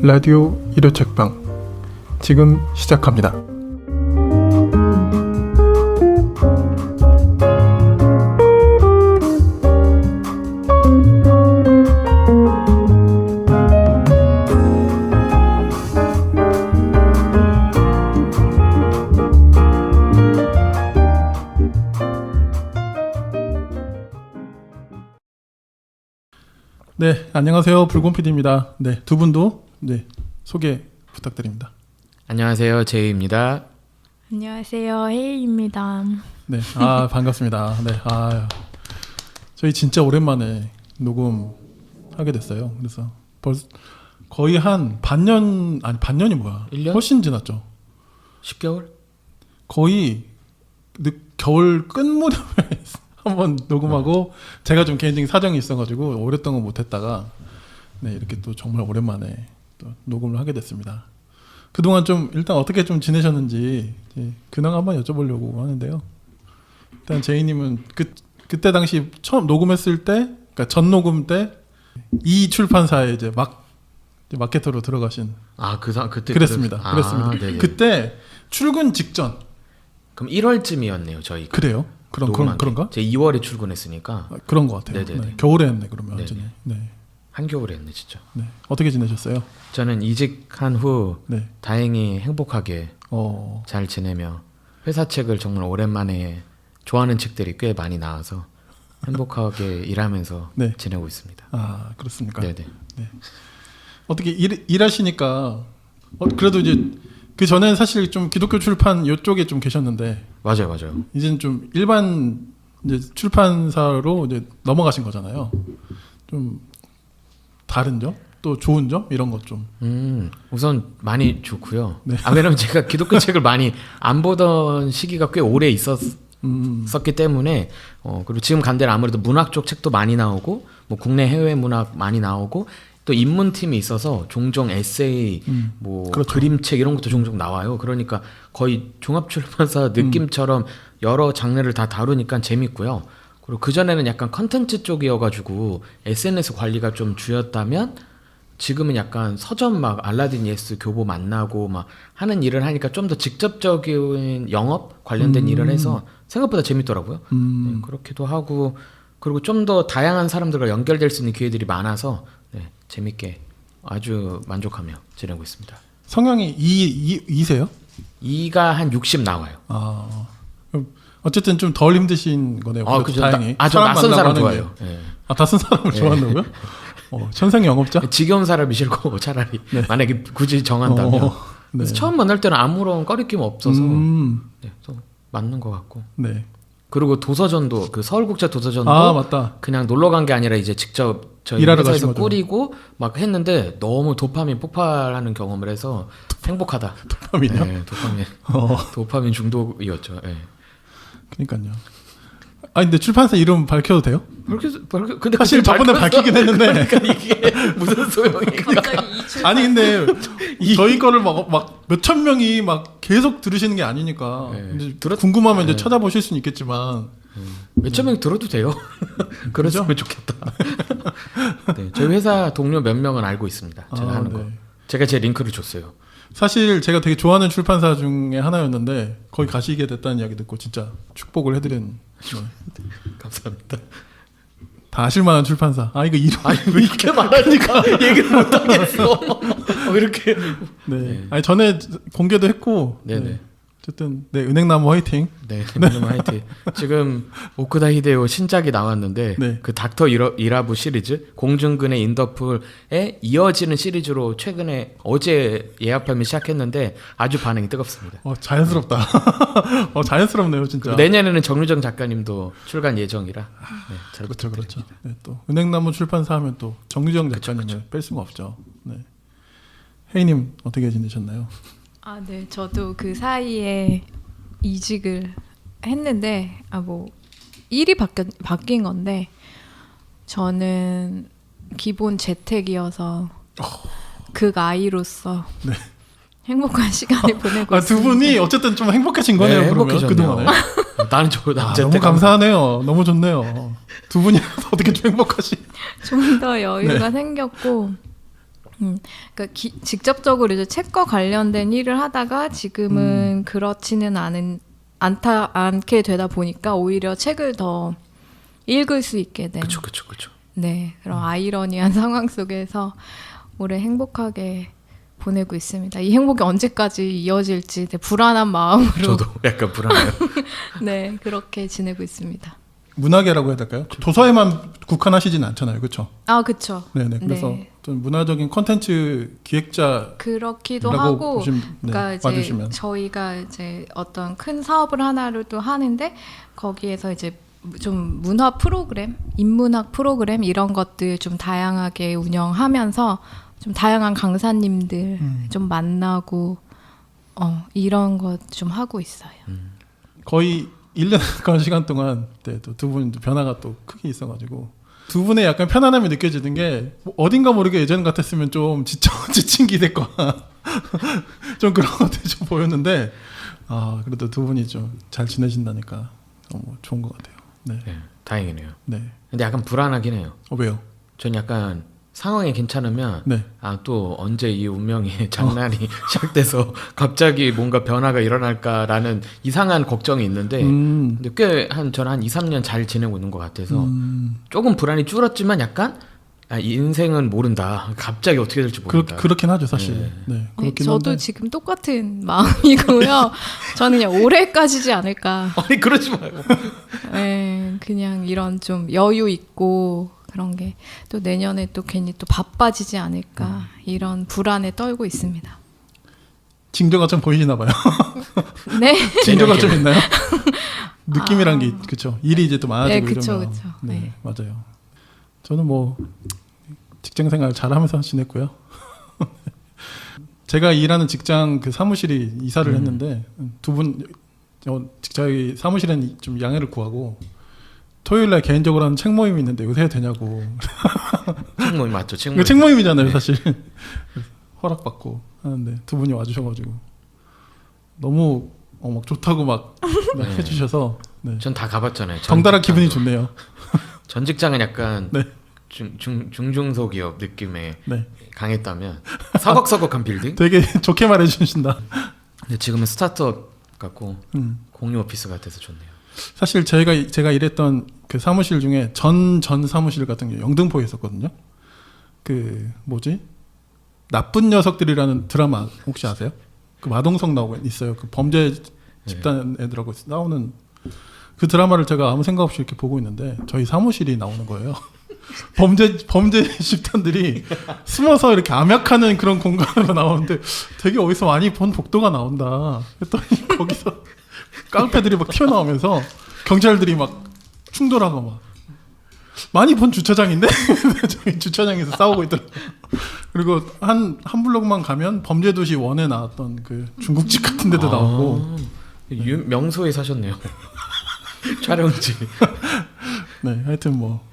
라디오 일요 책방 지금 시작합니다. 네, 안녕하세요. 불곰 PD입니다. 네, 두 분도 소개 부탁드립니다. 안녕하세요, 제이입니다. 안녕하세요, 헤이입니다. 네, 반갑습니다. 네, 저희 진짜 오랜만에 녹음하게 됐어요. 그래서 벌써 거의 한 반년이 뭐야? 1년? 훨씬 지났죠. 10개월? 거의 겨울 끝 무렵에 한번 녹음하고 제가 좀 개인적인 사정이 있어가지고 오랫동안 못했다가 이렇게 또 정말 오랜만에 또 녹음을 하게 됐습니다. 그동안 좀 일단 어떻게 좀 지내셨는지 근황 한번 여쭤보려고 하는데요. 일단 제이님은 그때 당시 처음 녹음했을 때, 그러니까 전 녹음 때 이 출판사에 이제 마케터로 들어가신. 그때 그랬습니다. 네네. 그때 출근 직전. 그럼 1월쯤이었네요, 저희. 그래요? 그런가? 제 2월에 출근했으니까. 그런 것 같아요. 네, 겨울에 했네 그러면 완전히. 네. 한겨울에 했네 진짜. 네. 어떻게 지내셨어요? 저는 이직한 후 다행히 행복하게 잘 지내며 회사 책을 정말 오랜만에 좋아하는 책들이 꽤 많이 나와서 행복하게 일하면서 지내고 있습니다. 그렇습니까? 네네. 네. 어떻게 일하시니까 그래도 이제 그 전엔 사실 좀 기독교 출판 이쪽에 좀 계셨는데 맞아요. 이제는 좀 일반 이제 출판사로 이제 넘어가신 거잖아요. 좀 다른 점, 또 좋은 점 이런 것 좀. 우선 많이 좋고요. 네. 왜냐면 제가 기독교 책을 많이 안 보던 시기가 꽤 오래 있었기 때문에 그리고 지금 간 데는 아무래도 문학 쪽 책도 많이 나오고 뭐 국내 해외 문학 많이 나오고 또 인문팀이 있어서 종종 에세이, 그렇죠. 그림책 이런 것도 종종 나와요. 그러니까 거의 종합출판사 느낌처럼 여러 장르를 다 다루니까 재밌고요. 그리고 그전에는 약간 컨텐츠 쪽이어가지고 SNS 관리가 좀 주였다면 지금은 약간 서점 막 알라딘 예스 교보 만나고 막 하는 일을 하니까 좀 더 직접적인 영업 관련된 일을 해서 생각보다 재밌더라고요. 네, 그렇기도 하고 그리고 좀 더 다양한 사람들과 연결될 수 있는 기회들이 많아서 재밌게 아주 만족하며 지내고 있습니다. 성향이 이세요? 2가 한 60 나와요. 그럼 어쨌든 좀 덜 힘드신 거네요. 그죠. 다행히. 저 낯선 사람 좋아해요. 낯선 사람을 좋아한다고요? 천생 영업자? 지겨운 사람이 싫고 차라리 만약에 굳이 정한다면. 그래서 처음 만날 때는 아무런 꺼리낌 없어서 맞는 것 같고. 네. 그리고 도서전도 그 서울국제도서전도 맞다. 그냥 놀러 간 게 아니라 이제 직접 저희 회사에서 꾸리고 막 했는데 너무 도파민 폭발하는 경험을 해서 행복하다. 도파민이요? 네, 도파민 중독이었죠. 네. 그러니까요. 근데 출판사 이름 밝혀도 돼요? 근데 사실 저번에 밝히긴 했는데. 그러니까 이게 무슨 소용이야? 아니 근데 저희 거를 막 몇천 명이 막 계속 들으시는 게 아니니까 궁금하면 이제 찾아보실 수는 있겠지만 몇천 명 들어도 돼요. 그랬으면 좋겠다. 저희 회사 동료 몇 명은 알고 있습니다. 제가 하는 거. 제가 제 링크를 줬어요. 사실 제가 되게 좋아하는 출판사 중에 하나였는데 거기 가시게 됐다는 이야기 듣고 진짜 축복을 해드린. 감사합니다. 다 아실만한 출판사. 이거 이름. 왜 이렇게 말하니까 얘기를 못 하겠어. 왜 이렇게? 아니 전에 공개도 했고. 어쨌든 은행나무 화이팅. 은행나무 화이팅. 지금 오쿠다 히데오 신작이 나왔는데 그 닥터 이라부 시리즈 공중근의 인더풀에 이어지는 시리즈로 최근에 어제 예약 발매 시작했는데 아주 반응이 뜨겁습니다. 자연스럽다. 자연스럽네요 진짜. 내년에는 정유정 작가님도 출간 예정이라. 잘 그렇죠. 또 은행나무 출판사 하면 또 정유정 작가님을 뺄 수가 없죠. 혜이님 어떻게 지내셨나요? 저도 그 사이에 이직을 했는데 일이 바뀐 건데 저는 기본 재택이어서 극아이로서 행복한 시간을 보내고 있습니다. 두 분이 어쨌든 좀 행복해진 거네요. 그러면 그동안에. 나는 너무 감사하네요. 너무 좋네요. 두 분이 어떻게 좀 행복하시? 좀 더 여유가 생겼고 그러니까 직접적으로 이제 책과 관련된 일을 하다가 지금은 그렇지는 않게 되다 보니까 오히려 책을 더 읽을 수 있게 된 그쵸. 네, 그런 아이러니한 상황 속에서 올해 행복하게 보내고 있습니다. 이 행복이 언제까지 이어질지 되게 불안한 마음으로 저도 약간 불안해요. 네, 그렇게 지내고 있습니다. 문화계라고 해야 될까요? 도서에만 국한하시진 않잖아요, 그렇죠? 아, 그렇죠. 네네. 그래서 네. 좀 문화적인 콘텐츠 기획자 그렇기도 하고, 보시면, 그러니까 이제 봐주시면. 저희가 이제 어떤 큰 사업을 하나를 또 하는데 거기에서 이제 좀 문화 프로그램, 인문학 프로그램 이런 것들 좀 다양하게 운영하면서 좀 다양한 강사님들 좀 만나고 이런 것 좀 하고 있어요. 거의 1년 가까운 시간 동안 또 두 분 변화가 또 크게 있어가지고 두 분의 약간 편안함이 느껴지는 게 어딘가 모르게 예전 같았으면 좀 지친 기대과 좀 그런 것들이 좀 보였는데 그래도 두 분이 좀 잘 지내신다니까 너무 좋은 것 같아요. 네. 네, 다행이네요. 네. 근데 약간 불안하긴 해요. 왜요? 전 약간 상황이 괜찮으면 네. 또 언제 이 운명의 장난이 시작돼서 갑자기 뭔가 변화가 일어날까라는 이상한 걱정이 있는데 근데 꽤 저는 한 2, 3년 잘 지내고 있는 것 같아서 조금 불안이 줄었지만 약간 인생은 모른다. 갑자기 어떻게 될지 모른다. 그렇긴 하죠, 사실. 네. 네, 그렇긴 저도 한데. 지금 똑같은 마음이고요. 저는 그냥 올해까지지 않을까. 아니 그러지 마요. 네, 그냥 이런 좀 여유 있고 그런 게 또 내년에 또 괜히 또 바빠지지 않을까 이런 불안에 떨고 있습니다. 징조가 좀 보이시나 봐요. 네. 징조가 좀 있나요? 느낌이란 게 그렇죠. 일이 이제 또 많아지고 네, 그쵸, 이러면. 그쵸. 네, 네. 맞아요. 저는 뭐 직장 생활 잘하면서 지냈고요. 제가 일하는 직장 그 사무실이 이사를 했는데 두 분 저희 사무실엔 좀 양해를 구하고 토요일날 개인적으로 하는 책 모임이 있는데 요새 해도 되냐고. 책 모임 맞죠? 책 이거 모임. 책 모임이잖아요, 사실. 허락받고 하는데 두 분이 와주셔가지고 너무 막 좋다고 막 네. 해주셔서 네. 전 다 가봤잖아요. 덩달아 기분이 직장도. 좋네요. 전 직장은 약간 네. 중소기업 느낌의 네. 강했다면 서걱서걱한 빌딩. 되게 좋게 말해주신다. 근데 지금은 스타트업 같고 음. 공유 오피스 같아서 좋네요. 사실 제가 일했던 그 사무실 중에 전 사무실 같은 게 영등포에 있었거든요. 그 뭐지? 나쁜 녀석들이라는 드라마 혹시 아세요? 그 마동석 나오고 있어요. 그 범죄 집단 애들하고 나오는 그 드라마를 제가 아무 생각 없이 이렇게 보고 있는데 저희 사무실이 나오는 거예요. 범죄 집단들이 숨어서 이렇게 암약하는 그런 공간으로 나오는데 되게 어디서 많이 본 복도가 나온다. 했더니 거기서 깡패들이 막 튀어나오면서 경찰들이 막 충돌하고 막 많이 본 주차장인데 저희 주차장에서 싸우고 있더라고요. 그리고 한 블록만 가면 범죄도시 1에 나왔던 그 중국집 같은 데도 나오고 명소에 사셨네요. 촬영지. 네 하여튼 뭐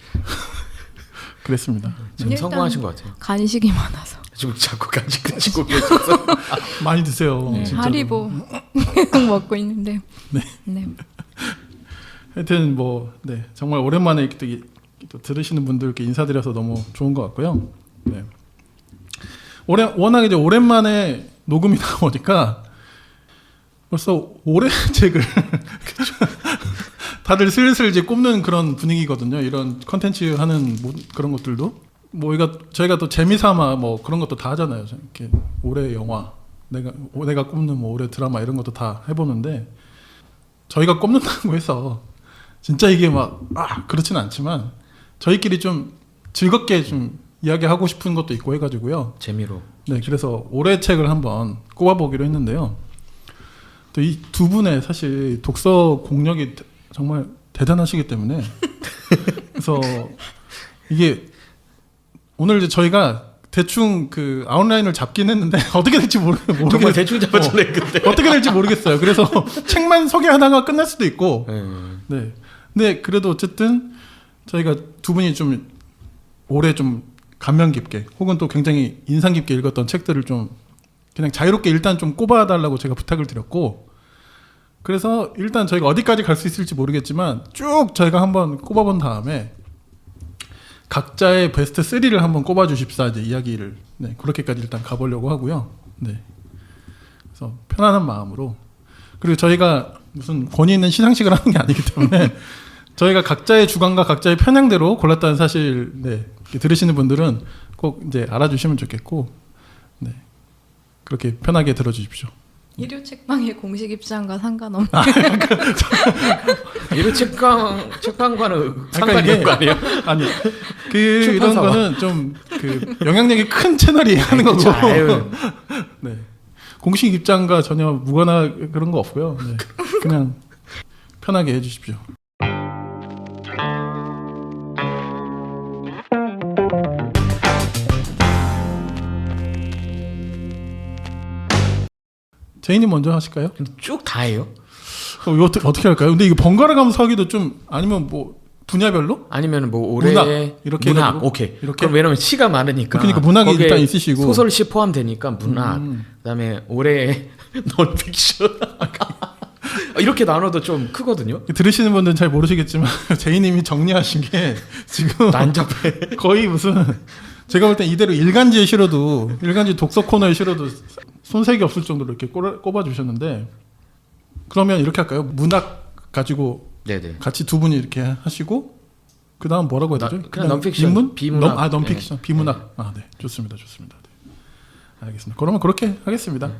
그랬습니다. 지금 일단 성공하신 것 같아요. 간식이 많아서 지금 자꾸 간식 드시고 계셔서 많이 드세요. 네, 진짜로. 하리보 먹고 있는데 네. 하여튼 뭐 네 정말 오랜만에 이렇게 또 들으시는 분들께 인사드려서 너무 좋은 것 같고요. 네. 워낙 이제 오랜만에 녹음이 나오니까 벌써 올해 책을 다들 슬슬 이제 꼽는 그런 분위기거든요. 이런 컨텐츠 하는 그런 것들도 뭐 저희가 또 재미삼아 뭐 그런 것도 다 하잖아요. 이렇게 올해 영화 내가 꼽는 뭐 올해 드라마 이런 것도 다 해보는데 저희가 꼽는다고 해서 진짜 이게 막 그렇지는 않지만 저희끼리 좀 즐겁게 좀 이야기하고 싶은 것도 있고 해가지고요. 재미로. 네, 그래서 올해 책을 한번 꼽아보기로 했는데요. 또 이 두 분의 사실 독서 공력이 정말 대단하시기 때문에 그래서 이게 오늘 이제 저희가 대충 그 아웃라인을 잡긴 했는데 어떻게 될지 모르겠어요. 정말 대충 잡았잖아요 그때. 어떻게 될지 모르겠어요. 그래서 책만 소개하다가 끝날 수도 있고. 네. 근데 그래도 어쨌든 저희가 두 분이 좀 올해 좀 감명 깊게 혹은 또 굉장히 인상 깊게 읽었던 책들을 좀 그냥 자유롭게 일단 좀 꼽아달라고 제가 부탁을 드렸고 그래서 일단 저희가 어디까지 갈 수 있을지 모르겠지만 쭉 저희가 한번 꼽아본 다음에 각자의 베스트 3를 한번 꼽아주십사 이제 이야기를 네, 그렇게까지 일단 가보려고 하고요. 네. 그래서 편안한 마음으로 그리고 저희가 무슨 권위 있는 시상식을 하는 게 아니기 때문에 저희가 각자의 주관과 각자의 편향대로 골랐다는 사실 네, 들으시는 분들은 꼭 이제 알아주시면 좋겠고 네, 그렇게 편하게 들어주십시오. 일요 책방의 공식 입장과 상관없는 이런 책방과는 그러니까 상관이 이게 없는 거 아니에요? 아니 이런 출판사와. 거는 좀 그 영향력이 큰 채널이 하는 거고 그쵸, 아유. 네. 공식 입장과 전혀 무관하 그런 거 없고요. 네. 그냥 편하게 해주십시오. 제이님 먼저 하실까요? 근데 쭉 다예요? 이거 어떻게 할까요? 근데 이거 번갈아 가면서 하기도 좀 아니면 뭐 분야별로? 아니면 뭐 올해 문학, 이렇게 문학 해가지고? 오케이. 이렇게? 그럼 왜냐면 시가 많으니까. 그러니까 문학이 거기에 일단 있으시고. 소설시 포함되니까 문학. 그다음에 올해 논픽션. 이렇게 나눠도 좀 크거든요. 들으시는 분들은 잘 모르시겠지만 제이님이 정리하신 게 지금 난잡해. 거의 무슨 제가 볼 땐 이대로 일간지에 실어도 일간지 독서 코너에 실어도 손색이 없을 정도로 이렇게 꼽아 주셨는데 그러면 이렇게 할까요? 문학 가지고 네네. 같이 두 분이 이렇게 하시고 그 다음 뭐라고 해야 되죠? 그냥 넌픽션, 인문? 비문학. 넌픽션, 네. 비문학. 아, 네, 좋습니다. 네. 알겠습니다. 그러면 그렇게 하겠습니다.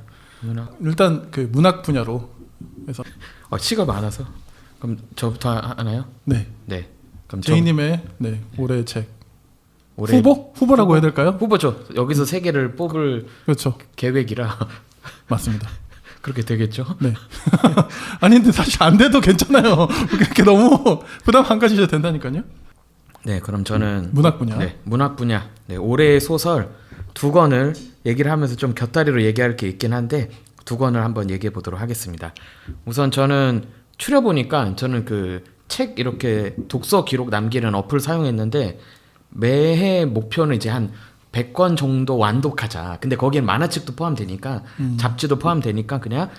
문학. 일단 그 문학 분야로 해서 시가 많아서. 그럼 저부터 하나요? 네, 네. 그럼 제이님의 네 올해 책 올해 후보라고 해야 될까요? 후보죠. 여기서 세 개를 뽑을 그렇죠, 계획이라 맞습니다. 그렇게 되겠죠. 네. 아니 근데 사실 안 돼도 괜찮아요. 그렇게 너무 부담 안 가지셔도 된다니까요. 네, 그럼 저는 문학 분야. 네, 문학 분야. 네, 올해의 소설 두 권을 얘기를 하면서 좀 곁다리로 얘기할 게 있긴 한데 두 권을 한번 얘기해 보도록 하겠습니다. 우선 저는 추려 보니까 저는 그 책 이렇게 독서 기록 남기는 어플 사용했는데 매해 목표는 이제 한 100권 정도 완독하자. 근데 거기엔 만화책도 포함되니까 잡지도 포함되니까 그냥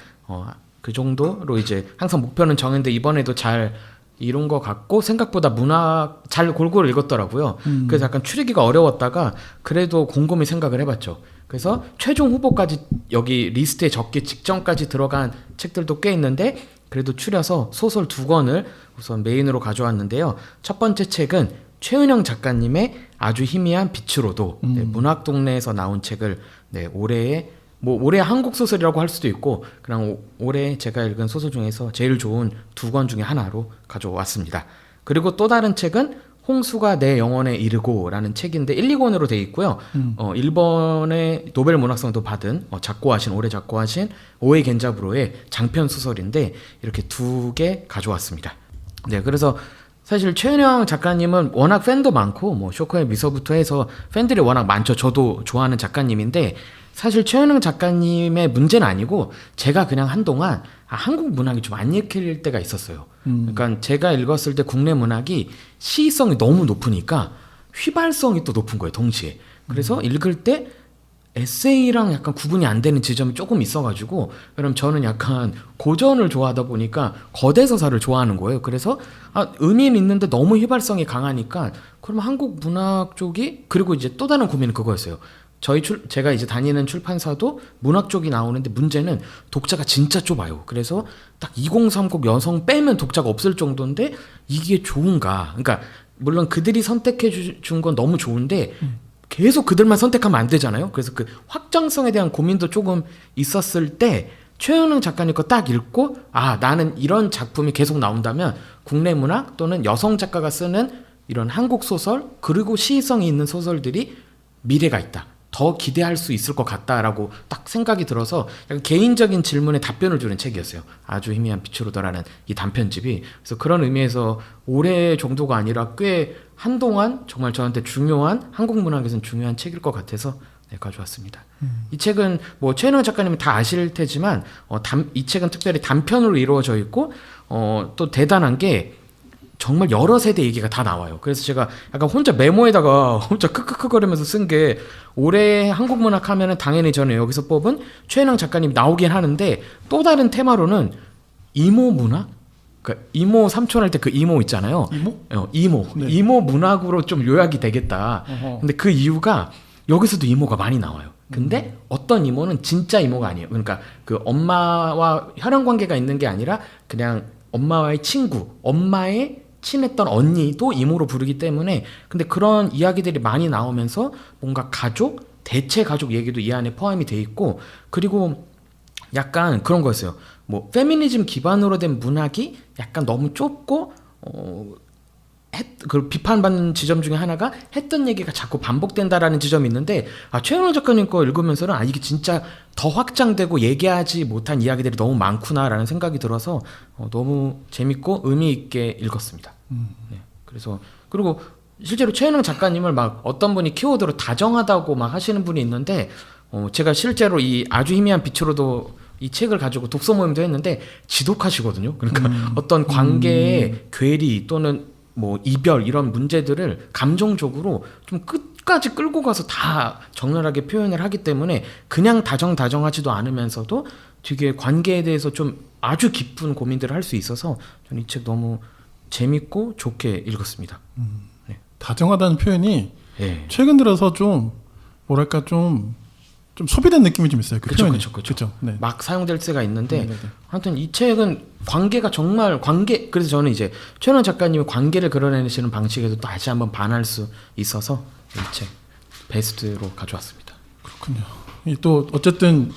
그 정도로 이제 항상 목표는 정했는데 이번에도 잘 이룬 것 같고 생각보다 문학 잘 골고루 읽었더라고요. 그래서 약간 추리기가 어려웠다가 그래도 곰곰이 생각을 해봤죠. 그래서 최종 후보까지 여기 리스트에 적기 직전까지 들어간 책들도 꽤 있는데 그래도 추려서 소설 두 권을 우선 메인으로 가져왔는데요. 첫 번째 책은 최은영 작가님의 아주 희미한 빛으로도 네, 문학 동네에서 나온 책을 네, 올해의 뭐 올해 한국 소설이라고 할 수도 있고 그냥 올해 제가 읽은 소설 중에서 제일 좋은 두 권 중에 하나로 가져왔습니다. 그리고 또 다른 책은 홍수가 내 영혼에 이르고라는 책인데 1, 2권으로 돼 있고요. 일본의 노벨 문학상도 받은 올해 작고하신 오에 겐자부로의 장편 소설인데 이렇게 두 개 가져왔습니다. 네, 그래서 사실 최은영 작가님은 워낙 팬도 많고 뭐 쇼커의 미소부터 해서 팬들이 워낙 많죠. 저도 좋아하는 작가님인데 사실 최은영 작가님의 문제는 아니고 제가 그냥 한동안 한국 문학이 좀 안 읽힐 때가 있었어요. 그러니까 제가 읽었을 때 국내 문학이 시의성이 너무 높으니까 휘발성이 또 높은 거예요, 동시에. 그래서 읽을 때 에세이랑 약간 구분이 안 되는 지점이 조금 있어가지고 그럼 저는 약간 고전을 좋아하다 보니까 거대서사를 좋아하는 거예요. 그래서 의미는 있는데 너무 휘발성이 강하니까 그럼 한국 문학 쪽이 그리고 이제 또 다른 고민은 그거였어요. 제가 이제 다니는 출판사도 문학 쪽이 나오는데 문제는 독자가 진짜 좁아요. 그래서 딱 2030 여성 빼면 독자가 없을 정도인데 이게 좋은가? 그러니까 물론 그들이 선택해 준 건 너무 좋은데 계속 그들만 선택하면 안 되잖아요. 그래서 그 확장성에 대한 고민도 조금 있었을 때 최은영 작가님 거 딱 읽고 나는 이런 작품이 계속 나온다면 국내 문학 또는 여성 작가가 쓰는 이런 한국 소설 그리고 시의성이 있는 소설들이 미래가 있다. 더 기대할 수 있을 것 같다라고 딱 생각이 들어서 약간 개인적인 질문에 답변을 주는 책이었어요. 아주 희미한 빛으로더라는 이 단편집이. 그래서 그런 의미에서 올해 정도가 아니라 꽤 한동안 정말 저한테 중요한 한국 문학에서는 중요한 책일 것 같아서 네, 가져왔습니다. 이 책은 뭐 최은영 작가님은 다 아실 테지만 이 책은 특별히 단편으로 이루어져 있고 또 대단한 게 정말 여러 세대 얘기가 다 나와요. 그래서 제가 약간 혼자 메모에다가 혼자 크크크거리면서 쓴 게 올해 한국 문학 하면은 당연히 저는 여기서 뽑은 최은영 작가님 나오긴 하는데 또 다른 테마로는 이모 문학? 그러니까 이모 삼촌 할 때 그 이모 있잖아요. 이모? 이모. 네. 이모 문학으로 좀 요약이 되겠다. 어허. 근데 그 이유가 여기서도 이모가 많이 나와요. 근데 어떤 이모는 진짜 이모가 아니에요. 그러니까 그 엄마와 혈연 관계가 있는 게 아니라 그냥 엄마와의 친구, 엄마의 친했던 언니도 이모로 부르기 때문에 근데 그런 이야기들이 많이 나오면서 뭔가 가족, 대체 가족 얘기도 이 안에 포함이 돼 있고 그리고 약간 그런 거였어요. 뭐 페미니즘 기반으로 된 문학이 약간 너무 좁고 그 비판받는 지점 중에 하나가 했던 얘기가 자꾸 반복된다라는 지점이 있는데 최은호 작가님 거 읽으면서는 이게 진짜 더 확장되고 얘기하지 못한 이야기들이 너무 많구나라는 생각이 들어서 너무 재밌고 의미 있게 읽었습니다. 네, 그래서 그리고 실제로 최은호 작가님을 막 어떤 분이 키워드로 다정하다고 막 하시는 분이 있는데 제가 실제로 이 아주 희미한 빛으로도 이 책을 가지고 독서 모임도 했는데 지독하시거든요. 그러니까 어떤 관계의 괴리 또는 뭐 이별 이런 문제들을 감정적으로 좀 끝까지 끌고 가서 다 적나라하게 표현을 하기 때문에 그냥 다정하지도 않으면서도 되게 관계에 대해서 좀 아주 깊은 고민들을 할 수 있어서 저는 이 책 너무 재밌고 좋게 읽었습니다. 다정하다는 표현이 네. 최근 들어서 좀 뭐랄까 좀 소비된 느낌이 좀 있어요. 그 그쵸, 표현이. 그쵸. 그쵸? 네. 막 사용될 때가 있는데 네네네. 하여튼 이 책은 관계가 정말 그래서 저는 이제 최은원 작가님의 관계를 그려내시는 방식에도 또 다시 한번 반할 수 있어서 이 책 베스트로 가져왔습니다. 그렇군요. 이 또 어쨌든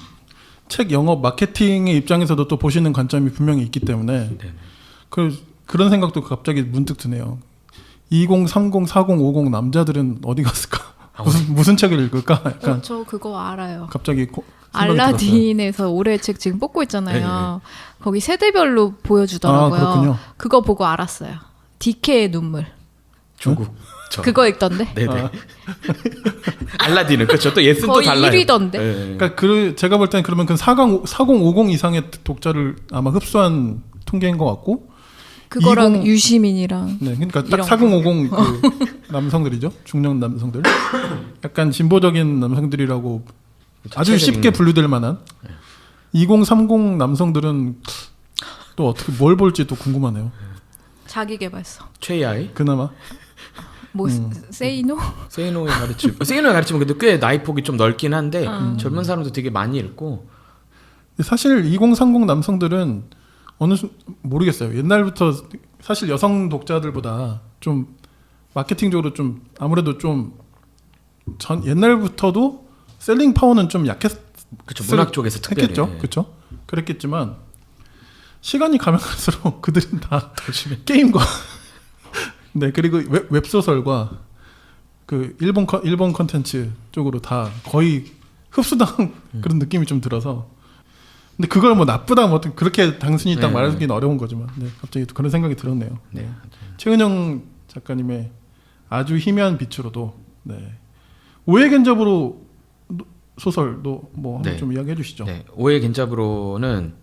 책 영업 마케팅의 입장에서도 또 보시는 관점이 분명히 있기 때문에 네네. 그런 생각도 갑자기 문득 드네요. 20, 30, 40, 50 남자들은 어디 갔을까? 무슨 책을 읽을까? 약간 저 그거 알아요. 갑자기 생각이 알라딘에서 올해 책 지금 뽑고 있잖아요. 거기 세대별로 보여주더라고요. 그렇군요. 그거 보고 알았어요. 디케의 눈물. 조국. 그거 읽던데? 네네. 알라딘은 그렇죠. 또 예스는 또 거의 달라요. 1위던데. 네. 그러니까 제가 볼 때는 그러면 그 40, 50 이상의 독자를 아마 흡수한 통계인 것 같고 그거랑 20 유시민이랑 네, 그러니까 딱 이런 40, 50 그 남성들이죠. 중년 남성들. 약간 진보적인 남성들이라고 아주 쉽게 분류될 만한 20, 30 남성들은 또 어떻게 뭘 볼지 또 궁금하네요. 자기계발서. 최야의 그나마 뭐 세이노? 세이노의 가르침 근데 꽤 나이 폭이 좀 넓긴 한데 젊은 사람도 되게 많이 읽고 사실 20, 30 남성들은 모르겠어요. 옛날부터 사실 여성 독자들보다 좀 마케팅적으로 좀 아무래도 좀 옛날부터도 셀링 파워는 좀 그쵸, 문학 쪽에서 특별히 했겠죠. 그렇죠. 그랬겠지만 시간이 가면 갈수록 그들은 다 게임과 네 그리고 웹소설과 그 일본 컨텐츠 쪽으로 다 거의 흡수당 그런 느낌이 좀 들어서 근데 그걸 뭐 나쁘다 뭐 그렇게 단순히 딱 말하기는 어려운 거지만 네, 갑자기 또 그런 생각이 들었네요. 네. 최은영 작가님의 아주 희미한 빛으로도 네. 오해 견접으로 소설도 뭐 한번 네. 좀 이야기해 주시죠. 네. 오해 겐자부로는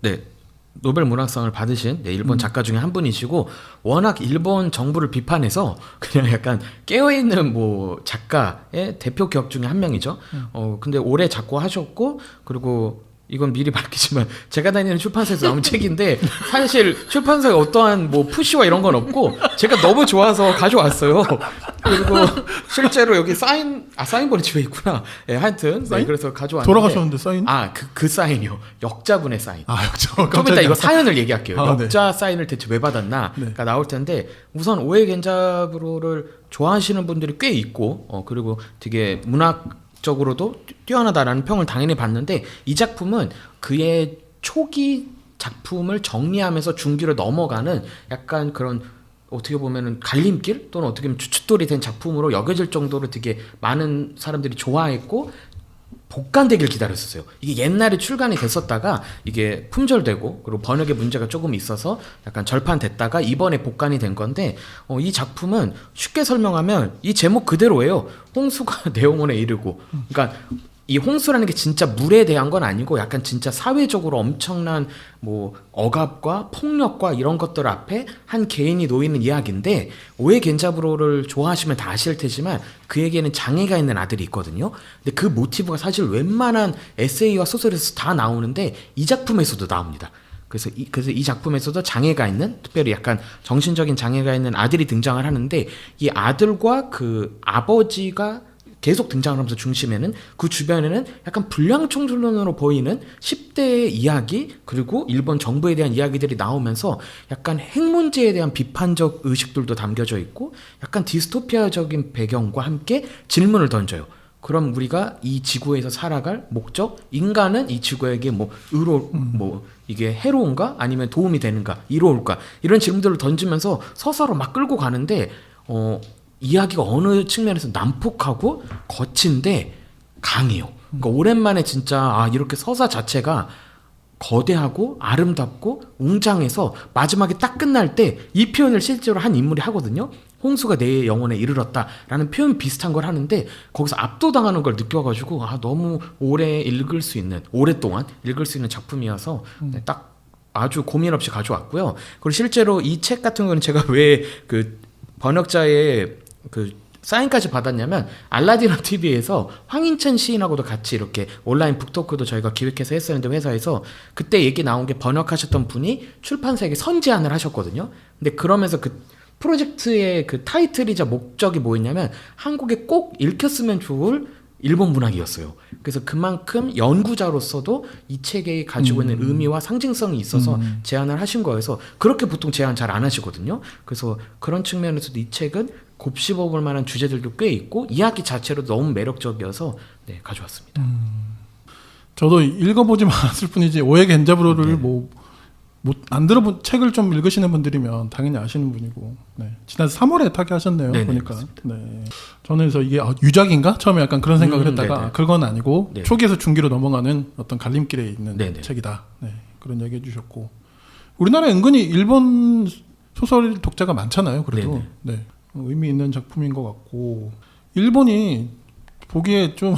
노벨 문학상을 받으신 일본 작가 중에 한 분이시고 워낙 일본 정부를 비판해서 그냥 약간 깨어있는 뭐 작가의 대표 격 중에 한 명이죠. 근데 오래 작고하셨고 그리고 이건 미리 밝히지만 제가 다니는 출판사에서 나온 책인데 사실 출판사에 어떠한 뭐 푸시와 이런 건 없고 제가 너무 좋아서 가져왔어요. 그리고 실제로 여기 사인본이 집에 있구나. 네, 하여튼 사인? 그래서 가져왔는데 돌아가셨는데 사인? 그 사인이요. 역자분의 사인. 역자. 좀 이따 이거 사연을 얘기할게요. 네. 역자 사인을 대체 왜 받았나가 나올 텐데 우선 오해 겐자부로를 좋아하시는 분들이 꽤 있고 그리고 되게 문학적으로도 뛰어나다라는 평을 당연히 받는데 이 작품은 그의 초기 작품을 정리하면서 중기로 넘어가는 약간 그런 어떻게 보면은 갈림길 또는 어떻게 보면 주춧돌이 된 작품으로 여겨질 정도로 되게 많은 사람들이 좋아했고 복간되길 기다렸었어요. 이게 옛날에 출간이 됐었다가 이게 품절되고 그리고 번역의 문제가 조금 있어서 약간 절판됐다가 이번에 복간이 된 건데 이 작품은 쉽게 설명하면 이 제목 그대로예요. 홍수가 내용원에 이르고 그러니까 이 홍수라는 게 진짜 물에 대한 건 아니고 약간 진짜 사회적으로 엄청난 뭐 억압과 폭력과 이런 것들 앞에 한 개인이 놓이는 이야기인데 오해 겐자부로를 좋아하시면 다 아실 테지만 그에게는 장애가 있는 아들이 있거든요. 근데 그 모티브가 사실 웬만한 에세이와 소설에서 다 나오는데 이 작품에서도 나옵니다. 그래서 이 작품에서도 장애가 있는, 특별히 약간 정신적인 장애가 있는 아들이 등장을 하는데, 이 아들과 그 아버지가 계속 등장을 하면서 중심에는 그 주변에는 약간 불량 청소년으로 보이는 10대의 이야기, 그리고 일본 정부에 대한 이야기들이 나오면서 약간 핵 문제에 대한 비판적 의식들도 담겨져 있고, 약간 디스토피아적인 배경과 함께 질문을 던져요. 그럼 우리가 이 지구에서 살아갈 목적, 인간은 이 지구에게 뭐 뭐 이게 해로운가 아니면 도움이 되는가, 이로울까, 이런 질문들을 던지면서 서사로 막 끌고 가는데, 이야기가 어느 측면에서 난폭하고 거친데 강해요. 그러니까 오랜만에 진짜 이렇게 서사 자체가 거대하고 아름답고 웅장해서 마지막에 딱 끝날 때 이 표현을 실제로 한 인물이 하거든요. 홍수가 내 영혼에 이르렀다라는 표현 비슷한 걸 하는데, 거기서 압도당하는 걸 느껴가지고 너무 오랫동안 읽을 수 있는 작품이어서 네, 딱 아주 고민 없이 가져왔고요. 그리고 실제로 이 책 같은 경우는 제가 왜 그 번역자의 그 사인까지 받았냐면, 알라딘 TV에서 황인찬 시인하고도 같이 이렇게 온라인 북토크도 저희가 기획해서 했었는데, 회사에서 그때 얘기 나온 게 번역하셨던 분이 출판사에게 선제안을 하셨거든요. 근데 그러면서 그 프로젝트의 그 타이틀이자 목적이 뭐였냐면, 한국에 꼭 읽혔으면 좋을 일본 문학이었어요. 그래서 그만큼 연구자로서도 이 책에 가지고 있는 의미와 상징성이 있어서 제안을 하신 거여서, 그렇게 보통 제안 잘 안 하시거든요. 그래서 그런 측면에서도 이 책은 곱씹어볼 만한 주제들도 꽤 있고, 이야기 자체로 너무 매력적이어서 네, 가져왔습니다. 저도 읽어보지 않았을 뿐이지 오에 겐자부로를 안 들어본, 책을 좀 읽으시는 분들이면 당연히 아시는 분이고, 네. 지난 3월에 타계하셨네요. 네네, 보니까. 맞습니다. 네. 저는 그래서 이게 유작인가? 처음에 약간 그런 생각을 했다가 네네. 그건 아니고 네네. 초기에서 중기로 넘어가는 어떤 갈림길에 있는 네네. 책이다. 네. 그런 얘기 해주셨고, 우리나라에 은근히 일본 소설 독자가 많잖아요. 그래도 네네. 네. 의미 있는 작품인 것 같고, 일본이 보기에 좀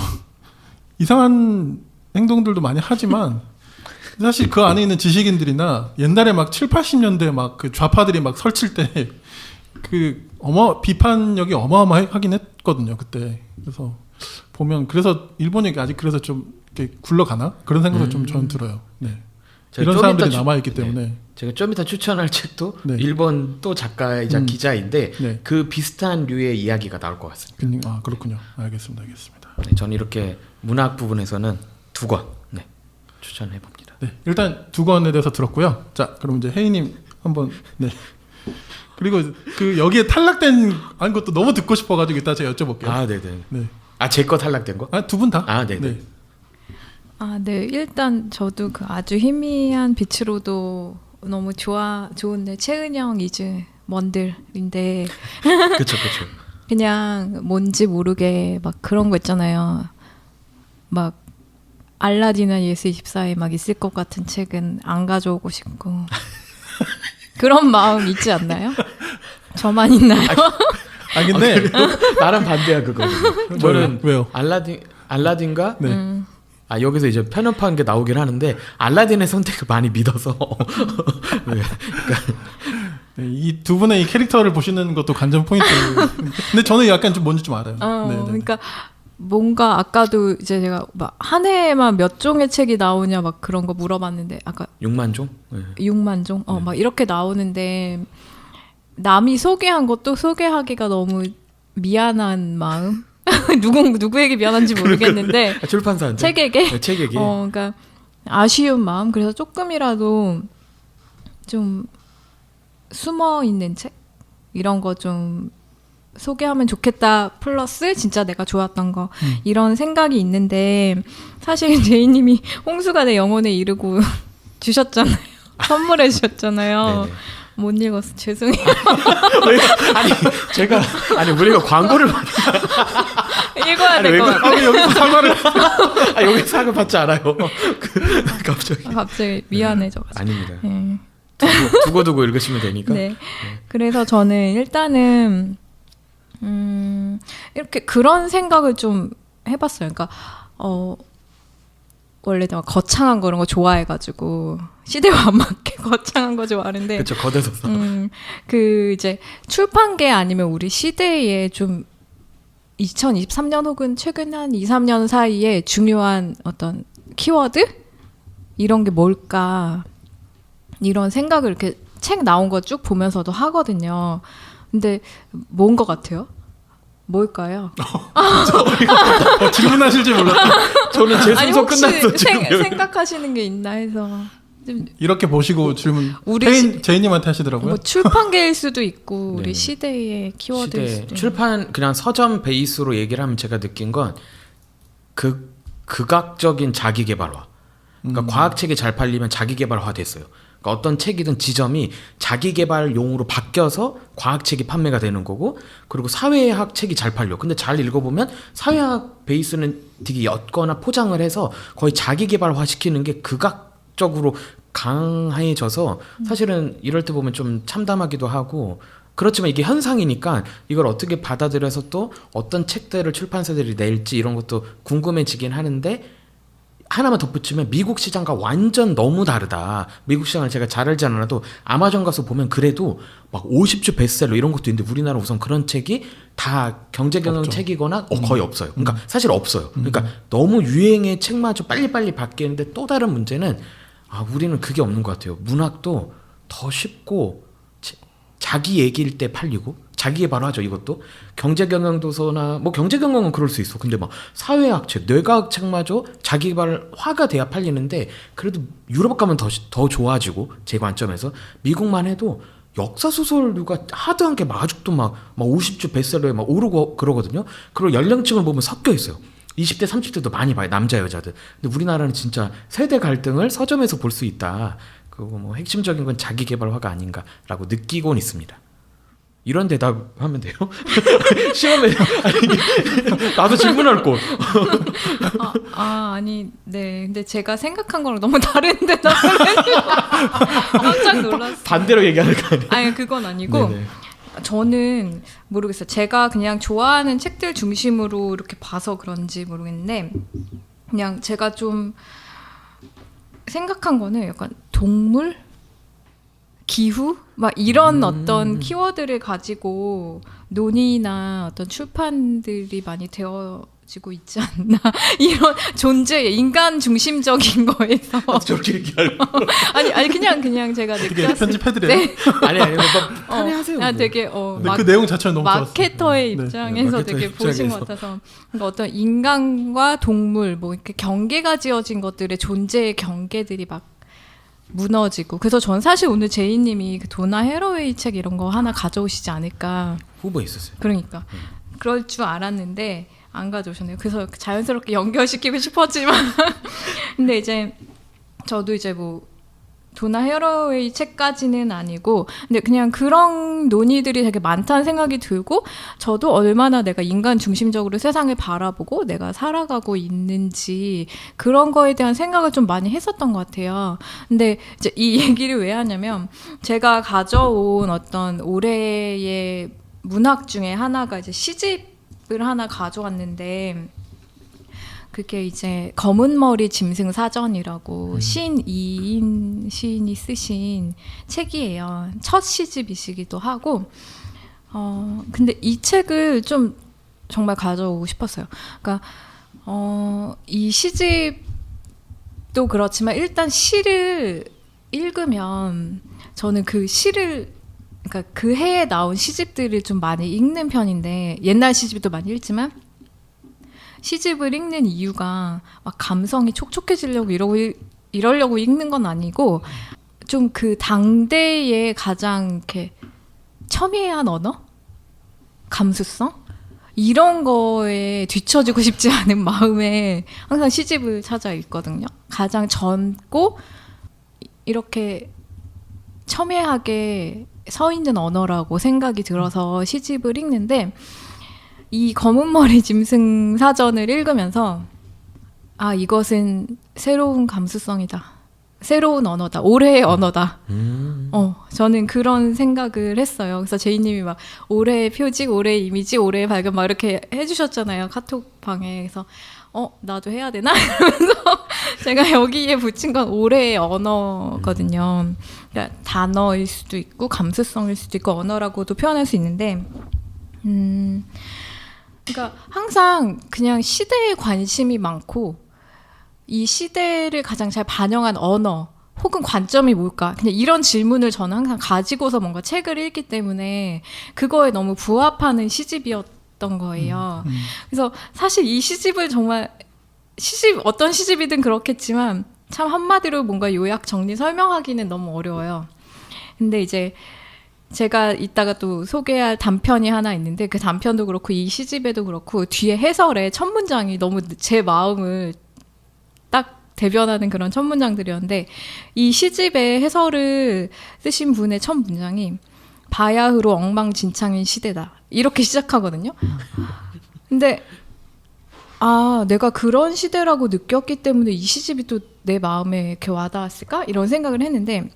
이상한 행동들도 많이 하지만 사실 그 안에 있는 지식인들이나 옛날에 막 7, 80년대 막 그 좌파들이 막 설칠 때 그 비판력이 어마어마하긴 했거든요, 그때. 그래서 보면, 그래서 일본이 아직 그래서 좀 이렇게 굴러가나? 그런 생각도 좀 저는 들어요. 네. 제가 이런 좀 사람들이 이따 남아있기 때문에. 제가 좀 이따 추천할 책도 네. 일본 또 작가이자 기자인데, 네. 그 비슷한 류의 이야기가 나올 것 같습니다. 그렇군요. 알겠습니다. 네, 저는 이렇게 문학 부분에서는 2권 추천해 봅니다. 네, 일단 2권에 대해서 들었고요. 자, 그럼 이제 혜인님 한번. 네. 그리고 그 여기에 탈락된 것도 너무 듣고 싶어가지고 이따 제가 여쭤볼게요. 네네. 네. 제 거 탈락된 거? 2분 다. 네네. 네. 일단 저도 그 아주 희미한 빛으로도 너무 좋은데, 최은영 이즈 먼들인데 그쵸. 그냥 뭔지 모르게 막 그런 거 있잖아요. 막 알라딘이나 예스24에 막 있을 것 같은 책은 안 가져오고 싶고 그런 마음 있지 않나요? 저만 있나요? 근데 나랑 반대야 그거. 저는 왜요? 알라딘과 네. 여기서 이제 편협한 게 나오긴 하는데, 알라딘의 선택을 많이 믿어서 네, 이 2분의 이 캐릭터를 보시는 것도 관전 포인트. 근데 저는 약간 좀 뭔지 좀 알아요. 네네. 그러니까 뭔가 아까도 이제 제가 막 한 해에만 몇 종의 책이 나오냐 막 그런 거 물어봤는데, 아까 6만 종? 네. 6만 종? 막 이렇게 나오는데, 남이 소개한 것도 소개하기가 너무 미안한 마음? 누구에게 미안한지 모르겠는데 출판사한테? 책에게? 네, 책에게. 그러니까 아쉬운 마음. 그래서 조금이라도 좀 숨어 있는 책? 이런 거 좀 소개하면 좋겠다, 플러스 진짜 내가 좋았던 거, 이런 생각이 있는데, 사실 제이님이 홍수가 내 영혼에 이르고 주셨잖아요. 선물해 주셨잖아요. 네네. 못 읽었어, 죄송해요. 우리가 광고를 읽어야 될 것 같아요. 여기서 사과를. 여기 사과 받지 않아요. 갑자기 미안해져가지고. 아닙니다. 네. 두고 읽으시면 되니까. 네. 그래서 저는 일단은 이렇게 그런 생각을 좀 해봤어요. 그러니까 원래 내가 거창한 거 이런 거 좋아해가지고 시대와 안 맞게 거창한 거 좋아하는데. 그렇죠. 거대서사. 그 이제 출판계 아니면 우리 시대에 좀 2023년 혹은 최근 한 2, 3년 사이에 중요한 어떤 키워드? 이런 게 뭘까 이런 생각을 이렇게 책 나온 거 쭉 보면서도 하거든요. 근데 뭔 것 같아요? 뭘까요? 질문하실 줄 몰랐다. 저는 제 아니 순서 혹시 끝났어 지금. 생각하시는 게 있나 해서 좀 이렇게 보시고 질문 우리 제이님한테 하시더라고요. 뭐 출판계일 수도 있고 네. 우리 시대의 키워드일 시대 수도 있고. 출판 그냥 서점 베이스로 얘기를 하면 제가 느낀 건 극악적인 자기 개발화. 그러니까 과학책이 잘 팔리면 자기 개발화 됐어요. 그러니까 어떤 책이든 지점이 자기 개발용으로 바뀌어서 과학책이 판매가 되는 거고, 그리고 사회학 책이 잘 팔려. 근데 잘 읽어보면 사회학 베이스는 되게 옅거나 포장을 해서 거의 자기 개발화 시키는 게 극악적으로 강해져서 사실은 이럴 때 보면 좀 참담하기도 하고, 그렇지만 이게 현상이니까 이걸 어떻게 받아들여서 또 어떤 책들을 출판사들이 낼지 이런 것도 궁금해지긴 하는데, 하나만 덧붙이면 미국 시장과 완전 너무 다르다. 미국 시장을 제가 잘 알지 않아도 아마존 가서 보면 그래도 막 50주 베스트셀러 이런 것도 있는데 우리나라 우선 그런 책이 다 경제경영 없죠. 책이거나 거의 없어요. 그러니까 사실 없어요. 그러니까 너무 유행의 책마저 빨리빨리 바뀌는데, 또 다른 문제는 우리는 그게 없는 것 같아요. 문학도 더 쉽고 자기 얘기일 때 팔리고, 자기 개발하죠. 이것도 경제경영 도서나 뭐 경제경영은 그럴 수 있어. 근데 막 사회학 책, 뇌과학 책마저 자기 개발화가 돼야 팔리는데, 그래도 유럽 가면 더 좋아지고, 제 관점에서 미국만 해도 역사 소설류가 하드한 게 아직도 막 50주 베스트셀러에 막 오르고 그러거든요. 그리고 연령층을 보면 섞여 있어요. 20대, 30대도 많이 봐요. 남자, 여자들. 근데 우리나라는 진짜 세대 갈등을 서점에서 볼 수 있다. 그리고 뭐 핵심적인 건 자기 개발화가 아닌가라고 느끼곤 있습니다. 이런 대답하면 돼요? 시험에 아니, 나도 질문할 거. 아니 네 근데 제가 생각한 거랑 너무 다른데 깜짝 놀랐어요. 반대로 얘기하는 거 아니에요? 아니 그건 아니고 네네. 저는 모르겠어요. 제가 그냥 좋아하는 책들 중심으로 이렇게 봐서 그런지 모르겠는데, 그냥 제가 좀 생각한 거는 약간 동물? 기후? 막 이런 어떤 키워드를 가지고 논의나 어떤 출판들이 많이 되어지고 있지 않나. 이런 존재, 인간 중심적인 거에서. 저렇게 얘기하려고. 아니 그냥 제가 어떻게 느꼈을 편집해드려요? 때. 아니 편해하세요. 아, 뭐. 되게 근데 그 내용 자체는 너무 좋았어요. 마케터의 네. 입장에서 마케터의 되게 보신 입장에서. 것 같아서, 그러니까 어떤 인간과 동물 뭐 이렇게 경계가 지어진 것들의 존재의 경계들이 막 무너지고, 그래서 전 사실 오늘 제이님이 그 도나 해러웨이 책 이런 거 하나 가져오시지 않을까. 후보에 있었어요. 그러니까 그럴 줄 알았는데 안 가져오셨네요. 그래서 자연스럽게 연결시키고 싶었지만 근데 이제 저도 이제 뭐 도나 헤어웨이 책까지는 아니고, 근데 그냥 그런 논의들이 되게 많다는 생각이 들고, 저도 얼마나 내가 인간 중심적으로 세상을 바라보고 내가 살아가고 있는지 그런 거에 대한 생각을 좀 많이 했었던 것 같아요. 근데 이제 이 얘기를 왜 하냐면, 제가 가져온 어떤 올해의 문학 중에 하나가 이제 시집을 하나 가져왔는데, 그게 이제 검은 머리 짐승 사전이라고 신이인 시인이 쓰신 책이에요. 첫 시집이시기도 하고, 근데 이 책을 좀 정말 가져오고 싶었어요. 그러니까 이 시집도 그렇지만 일단 시를 읽으면 저는 그 시를, 그러니까 그 해에 나온 시집들을 좀 많이 읽는 편인데, 옛날 시집도 많이 읽지만 시집을 읽는 이유가 막 감성이 촉촉해지려고 이러려고 읽는 건 아니고, 좀 그 당대의 가장 이렇게 첨예한 언어? 감수성? 이런 거에 뒤처지고 싶지 않은 마음에 항상 시집을 찾아 읽거든요. 가장 젊고 이렇게 첨예하게 서 있는 언어라고 생각이 들어서 시집을 읽는데, 이 검은 머리 짐승 사전을 읽으면서 이것은 새로운 감수성이다. 새로운 언어다. 올해의 언어다. 저는 그런 생각을 했어요. 그래서 제이님이 막 올해의 표직, 올해의 이미지, 올해의 발견 막 이렇게 해주셨잖아요. 카톡방에. 그래서 나도 해야 되나? 이러면서 제가 여기에 붙인 건 올해의 언어거든요. 그러니까 단어일 수도 있고 감수성일 수도 있고 언어라고도 표현할 수 있는데, 그러니까 항상 그냥 시대에 관심이 많고 이 시대를 가장 잘 반영한 언어 혹은 관점이 뭘까? 그냥 이런 질문을 저는 항상 가지고서 뭔가 책을 읽기 때문에 그거에 너무 부합하는 시집이었던 거예요. 그래서 사실 이 시집을 정말 어떤 시집이든 그렇겠지만 참 한마디로 뭔가 요약 정리 설명하기는 너무 어려워요. 근데 이제 제가 이따가 또 소개할 단편이 하나 있는데 그 단편도 그렇고 이 시집에도 그렇고 뒤에 해설에 첫 문장이 너무 제 마음을 딱 대변하는 그런 첫 문장들이었는데 이 시집의 해설을 쓰신 분의 첫 문장이 바야흐로 엉망진창인 시대다 이렇게 시작하거든요. 근데 내가 그런 시대라고 느꼈기 때문에 이 시집이 또 내 마음에 이렇게 와닿았을까? 이런 생각을 했는데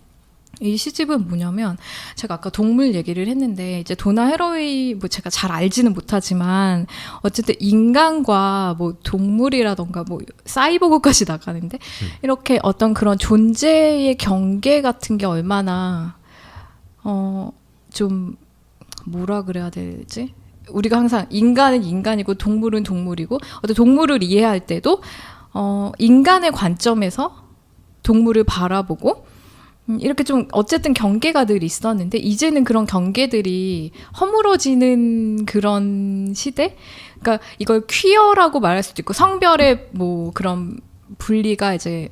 이 시집은 뭐냐면 제가 아까 동물 얘기를 했는데 이제 도나 해러웨이 뭐 제가 잘 알지는 못하지만 어쨌든 인간과 뭐 동물이라던가 뭐 사이보그까지 나가는데 이렇게 어떤 그런 존재의 경계 같은 게 얼마나 좀 뭐라 그래야 되지? 우리가 항상 인간은 인간이고 동물은 동물이고 어떤 동물을 이해할 때도 인간의 관점에서 동물을 바라보고 이렇게 좀 어쨌든 경계가 늘 있었는데 이제는 그런 경계들이 허물어지는 그런 시대? 그러니까 이걸 퀴어라고 말할 수도 있고 성별의 뭐 그런 분리가 이제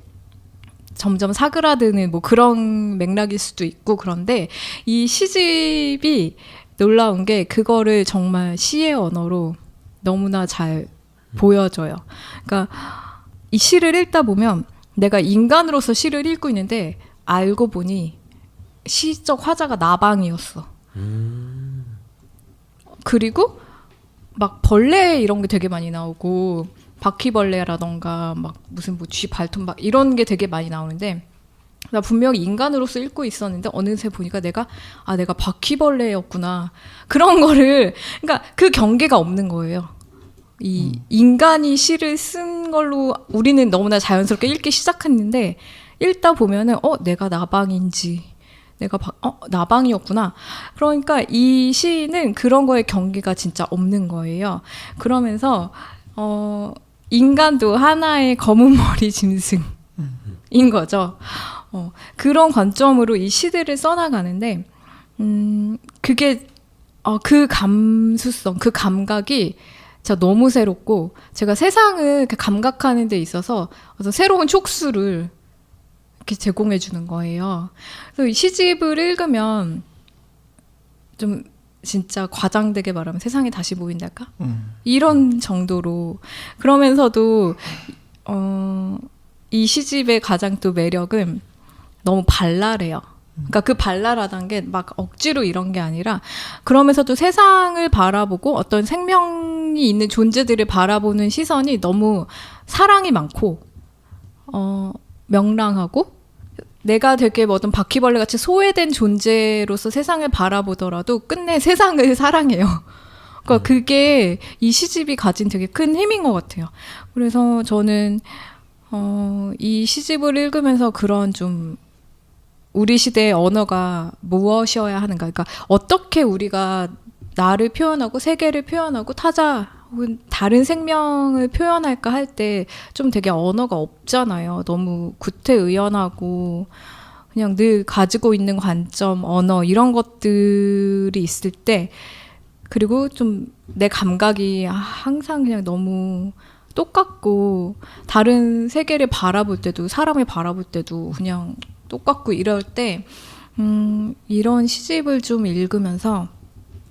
점점 사그라드는 뭐 그런 맥락일 수도 있고 그런데 이 시집이 놀라운 게 그거를 정말 시의 언어로 너무나 잘 보여줘요. 그러니까 이 시를 읽다 보면 내가 인간으로서 시를 읽고 있는데 알고 보니 시적 화자가 나방이었어. 그리고 막 벌레 이런 게 되게 많이 나오고 바퀴벌레라던가 막 무슨 뭐 쥐 발톱 막 이런 게 되게 많이 나오는데 나 분명히 인간으로서 읽고 있었는데 어느새 보니까 내가 바퀴벌레였구나. 그런 거를 그러니까 그 경계가 없는 거예요. 이 인간이 시를 쓴 걸로 우리는 너무나 자연스럽게 읽기 시작했는데 읽다 보면은 내가 나방인지 내가 나방이었구나. 그러니까 이 시는 그런 거에 경계가 진짜 없는 거예요. 그러면서 인간도 하나의 검은 머리 짐승인 거죠. 그런 관점으로 이 시들을 써나가는데 그게 그 감수성, 그 감각이 진짜 너무 새롭고 제가 세상을 이렇게 감각하는 데 있어서 어떤 새로운 촉수를 이렇게 제공해 주는 거예요. 그래서 이 시집을 읽으면 좀 진짜 과장되게 말하면 세상이 다시 보인달까? 이런 정도로 그러면서도 이 시집의 가장 또 매력은 너무 발랄해요. 그러니까 그 발랄하다는 게 막 억지로 이런 게 아니라 그러면서도 세상을 바라보고 어떤 생명이 있는 존재들을 바라보는 시선이 너무 사랑이 많고 명랑하고 내가 되게 뭐 어떤 바퀴벌레 같이 소외된 존재로서 세상을 바라보더라도 끝내 세상을 사랑해요. 그러니까 그게 이 시집이 가진 되게 큰 힘인 것 같아요. 그래서 저는 이 시집을 읽으면서 그런 좀 우리 시대의 언어가 무엇이어야 하는가. 그러니까 어떻게 우리가 나를 표현하고 세계를 표현하고 타자 혹은 다른 생명을 표현할까 할 때 좀 되게 언어가 없잖아요. 너무 구태의연하고 그냥 늘 가지고 있는 관점, 언어 이런 것들이 있을 때 그리고 좀 내 감각이 항상 그냥 너무 똑같고 다른 세계를 바라볼 때도 사람을 바라볼 때도 그냥 똑같고 이럴 때 이런 시집을 좀 읽으면서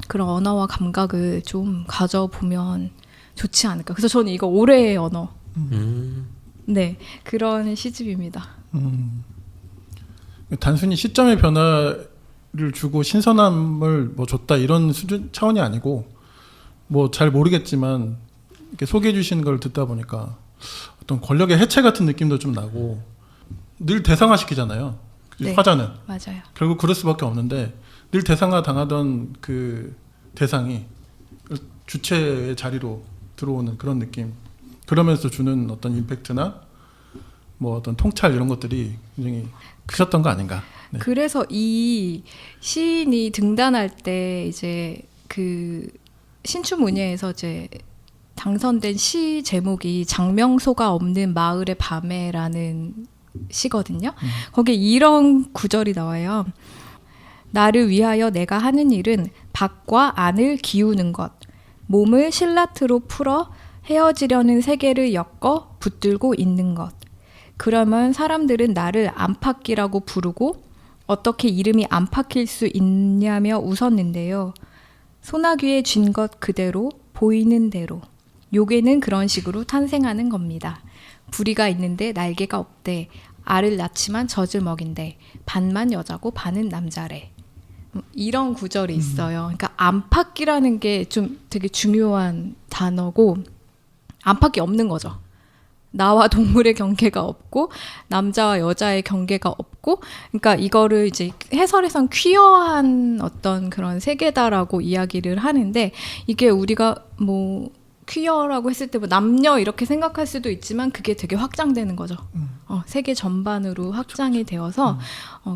그런 언어와 감각을 좀 가져보면 좋지 않을까. 그래서 저는 이거 올해의 언어. 네, 그런 시집입니다. 단순히 시점의 변화를 주고 신선함을 뭐 줬다 이런 수준 차원이 아니고 뭐 잘 모르겠지만 이렇게 소개해 주시는 걸 듣다 보니까 어떤 권력의 해체 같은 느낌도 좀 나고 늘 대상화 시키잖아요. 네, 화자는 맞아요. 결국 그럴 수밖에 없는데 늘 대상화 당하던 그 대상이 주체의 자리로 들어오는 그런 느낌. 그러면서 주는 어떤 임팩트나 뭐 어떤 통찰 이런 것들이 굉장히 크셨던 거 아닌가. 네. 그래서 이 시인이 등단할 때 이제 그 신춘문예에서 이제 당선된 시 제목이 장명소가 없는 마을의 밤에라는 시거든요. 거기에 이런 구절이 나와요. 나를 위하여 내가 하는 일은 밖과 안을 기우는 것, 몸을 실라트로 풀어 헤어지려는 세계를 엮어 붙들고 있는 것. 그러면 사람들은 나를 안팎이라고 부르고 어떻게 이름이 안팎일 수 있냐며 웃었는데요. 소나귀에 쥔 것 그대로 보이는 대로. 요괴는 그런 식으로 탄생하는 겁니다. 부리가 있는데 날개가 없대. 알을 낳지만 젖을 먹인대. 반만 여자고 반은 남자래. 이런 구절이 있어요. 그러니까 안팎이라는 게 좀 되게 중요한 단어고 안팎이 없는 거죠. 나와 동물의 경계가 없고 남자와 여자의 경계가 없고, 그러니까 이거를 이제 해설에선 퀴어한 어떤 그런 세계다라고 이야기를 하는데, 이게 우리가 뭐 퀴어라고 했을 때 뭐 남녀 이렇게 생각할 수도 있지만 그게 되게 확장되는 거죠. 세계 전반으로 확장이 되어서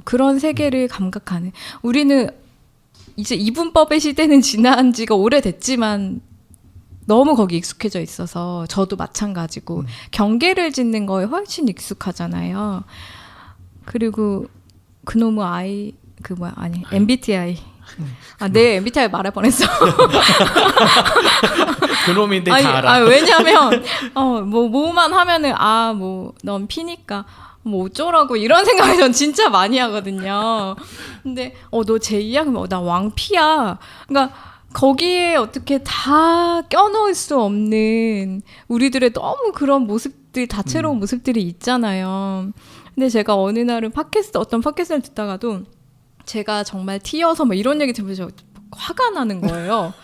그런 세계를 감각하는, 우리는 이제 이분법의 시대는 지난 지가 오래됐지만 너무 거기 익숙해져 있어서 저도 마찬가지고 경계를 짓는 거에 훨씬 익숙하잖아요. 그리고 그놈의 MBTI. 내 MBTI 말할 뻔했어. 그놈인데 다 알아. 왜냐면 뭐만 하면은 넌 P니까 뭐 어쩌라고 이런 생각을 전 진짜 많이 하거든요. 근데 너 J야? 그러면 나 왕P야. 그러니까 거기에 어떻게 다 껴넣을 수 없는 우리들의 너무 그런 모습들, 다채로운 모습들이 있잖아요. 근데 제가 어느 날은 어떤 팟캐스트를 듣다가도 제가 정말 T여서 뭐 이런 얘기 들으면서 화가 나는 거예요.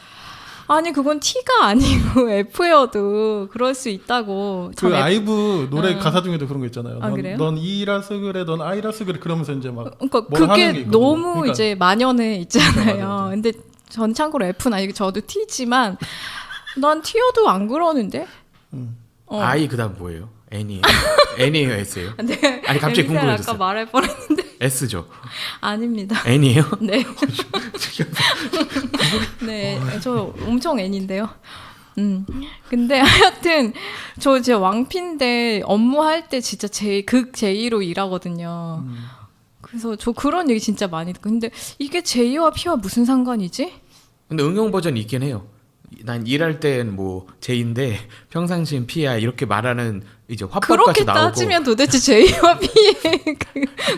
아니 그건 T가 아니고 F여도 그럴 수 있다고. 그 아이브 노래 가사 중에도 그런 거 있잖아요. 그래요? 넌 E라서 그래, 넌 I라서 그래, 그러면서 이제 막 그러니까 뭘 하는 게 그게 있거든요. 너무 그러니까 이제 만연해 있잖아요. 맞아. 근데 전 참고로 F는 아니고 저도 T지만 난 T여도 안 그러는데. I 그다음 뭐예요? N이에요? N이에요, S예요? 네. 아니 갑자기 궁금해졌어요. 아까 말할 뻔했는데 S죠? 아닙니다. N이에요? 네. 네, 저 엄청 N인데요. 근데 하여튼 저 제 왕피인데 업무할 때 진짜 극 J로 일하거든요. 그래서 저 그런 얘기 진짜 많이 듣고, 근데 이게 J와 P와 무슨 상관이지? 근데 응용 버전이 있긴 해요. 난 일할 땐 뭐 J인데 평상시엔 P야 이렇게 말하는 이제 화법까지 그렇게 나오고. 따지면 도대체 J와 P의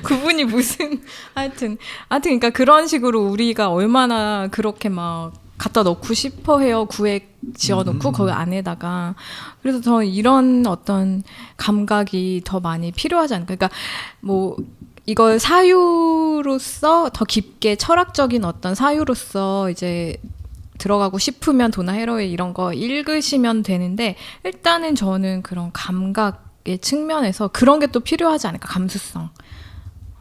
구분이 무슨, 하여튼 그러니까 그런 식으로 우리가 얼마나 그렇게 막 갖다 넣고 싶어 해요. 구획 지어놓고 거기 안에다가. 그래서 더 이런 어떤 감각이 더 많이 필요하지 않을까. 그러니까 뭐 이걸 사유로서 더 깊게 철학적인 어떤 사유로서 이제 들어가고 싶으면 도나 헤로의 이런 거 읽으시면 되는데, 일단은 저는 그런 감각의 측면에서 그런 게 또 필요하지 않을까. 감수성.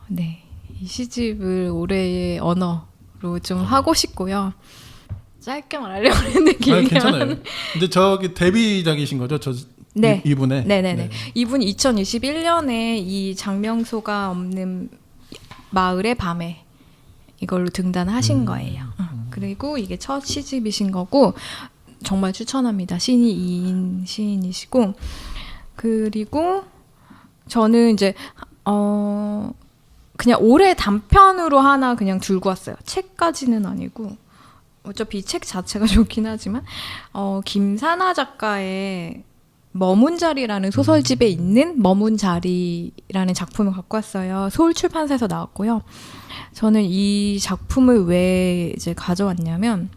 네, 이 시집을 올해의 언어로 좀 하고 싶고요. 짧게 말하려고 했는데 길게 괜찮아요. 근데 저기 데뷔작이신 거죠? 네. 이분의. 네네네. 이분이 2021년에 이 장명소가 없는 마을의 밤에 이걸로 등단하신 거예요. 그리고 이게 첫 시집이신 거고 정말 추천합니다. 신이 2인 시인이시고, 그리고 저는 이제 그냥 올해 단편으로 하나 그냥 들고 왔어요. 책까지는 아니고, 어차피 이 책 자체가 좋긴 하지만 김사나 작가의 머문 자리라는 소설집에 있는 머문 자리라는 작품을 갖고 왔어요. 서울 출판사에서 나왔고요. 저는 이 작품을 왜 이제 가져왔냐면,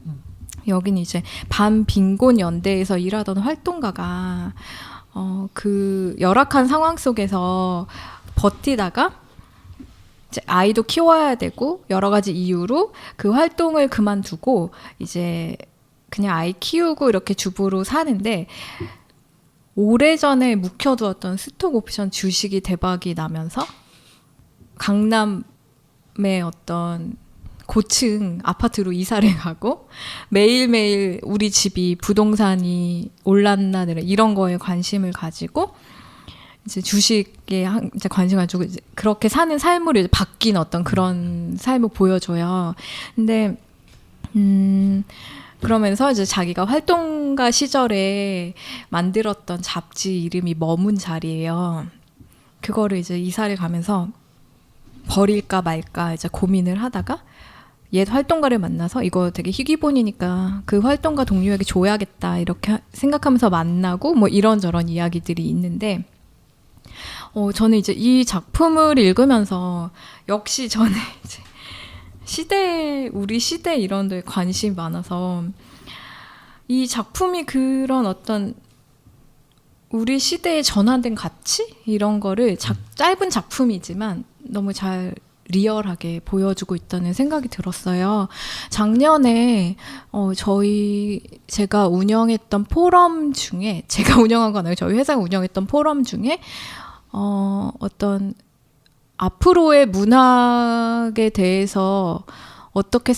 여기는 이제 반빈곤 연대에서 일하던 활동가가 그 열악한 상황 속에서 버티다가 이제 아이도 키워야 되고 여러 가지 이유로 그 활동을 그만두고 이제 그냥 아이 키우고 이렇게 주부로 사는데, 오래전에 묵혀두었던 스톡옵션 주식이 대박이 나면서 강남의 어떤 고층 아파트로 이사를 가고 매일매일 우리 집이 부동산이 올랐나 이런 거에 관심을 가지고 이제 주식에 이제 관심 가지고 이제 그렇게 사는 삶으로 이제 바뀐 어떤 그런 삶을 보여줘요. 근데 그러면서 이제 자기가 활동가 시절에 만들었던 잡지 이름이 머문 자리예요. 그거를 이제 이사를 가면서 버릴까 말까 이제 고민을 하다가 옛 활동가를 만나서 이거 되게 희귀본이니까 그 활동가 동료에게 줘야겠다 이렇게 생각하면서 만나고 뭐 이런저런 이야기들이 있는데 저는 이제 이 작품을 읽으면서 역시 저는 이제 우리 시대 이런 데 관심이 많아서 이 작품이 그런 어떤 우리 시대에 전환된 가치? 이런 거를 짧은 작품이지만 너무 잘 리얼하게 보여주고 있다는 생각이 들었어요. 작년에 제가 운영했던 포럼 중에 제가 운영한 건 아니고 저희 회사가 운영했던 포럼 중에 어떤 앞으로의 문학에 대해서 어떻게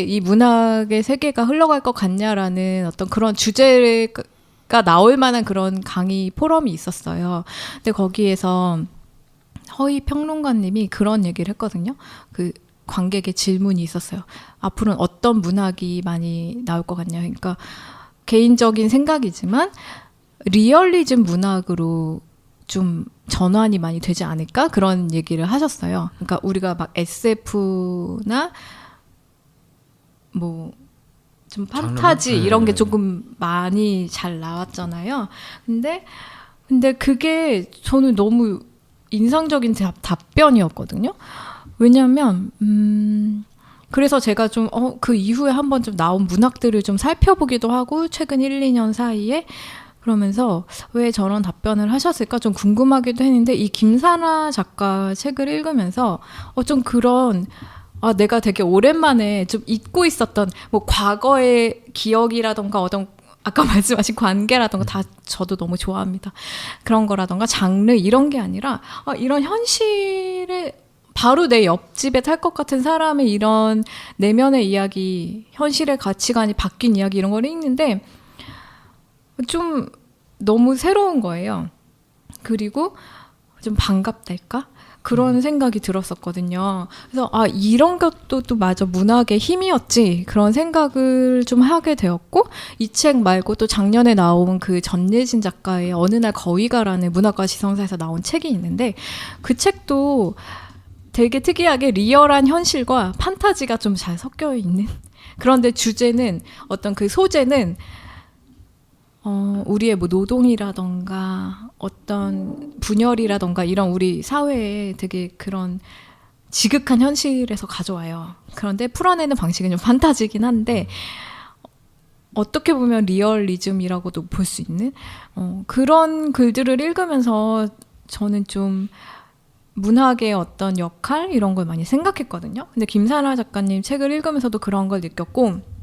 이 문학의 세계가 흘러갈 것 같냐라는 어떤 그런 주제가 나올 만한 그런 강의 포럼이 있었어요. 근데 거기에서 허희 평론가님이 그런 얘기를 했거든요. 그 관객의 질문이 있었어요. 앞으로는 어떤 문학이 많이 나올 것 같냐. 그러니까 개인적인 생각이지만 리얼리즘 문학으로 좀 전환이 많이 되지 않을까? 그런 얘기를 하셨어요. 그러니까 우리가 막 SF나 뭐 좀 판타지 이런 게 조금 많이 잘 나왔잖아요. 근데 그게 저는 너무 인상적인 답변이었거든요. 왜냐하면 그래서 제가 좀 그 이후에 한번 좀 나온 문학들을 좀 살펴보기도 하고 최근 1, 2년 사이에 그러면서 왜 저런 답변을 하셨을까 좀 궁금하기도 했는데 이 김사나 작가 책을 읽으면서 좀 그런 내가 되게 오랜만에 좀 잊고 있었던 뭐 과거의 기억이라던가 어떤 아까 말씀하신 관계라던가 다 저도 너무 좋아합니다. 그런 거라던가 장르 이런 게 아니라 이런 현실에 바로 내 옆집에 살 것 같은 사람의 이런 내면의 이야기, 현실의 가치관이 바뀐 이야기 이런 걸 읽는데 좀 너무 새로운 거예요. 그리고 좀 반갑달까? 그런 생각이 들었었거든요. 그래서 이런 것도 또 맞아 문학의 힘이었지 그런 생각을 좀 하게 되었고 이 책 말고 또 작년에 나온 그 전예진 작가의 어느 날 거위가라는 문학과 지성사에서 나온 책이 있는데 그 책도 되게 특이하게 리얼한 현실과 판타지가 좀 잘 섞여 있는 그런데 주제는 어떤 그 소재는 우리의 뭐 노동이라던가 어떤 분열이라던가 이런 우리 사회에 되게 그런 지극한 현실에서 가져와요. 그런데 풀어내는 방식은 좀 판타지긴 한데 어떻게 보면 리얼리즘이라고도 볼 수 있는 그런 글들을 읽으면서 저는 좀 문학의 어떤 역할 이런 걸 많이 생각했거든요. 근데 김사나 작가님 책을 읽으면서도 그런 걸 느꼈고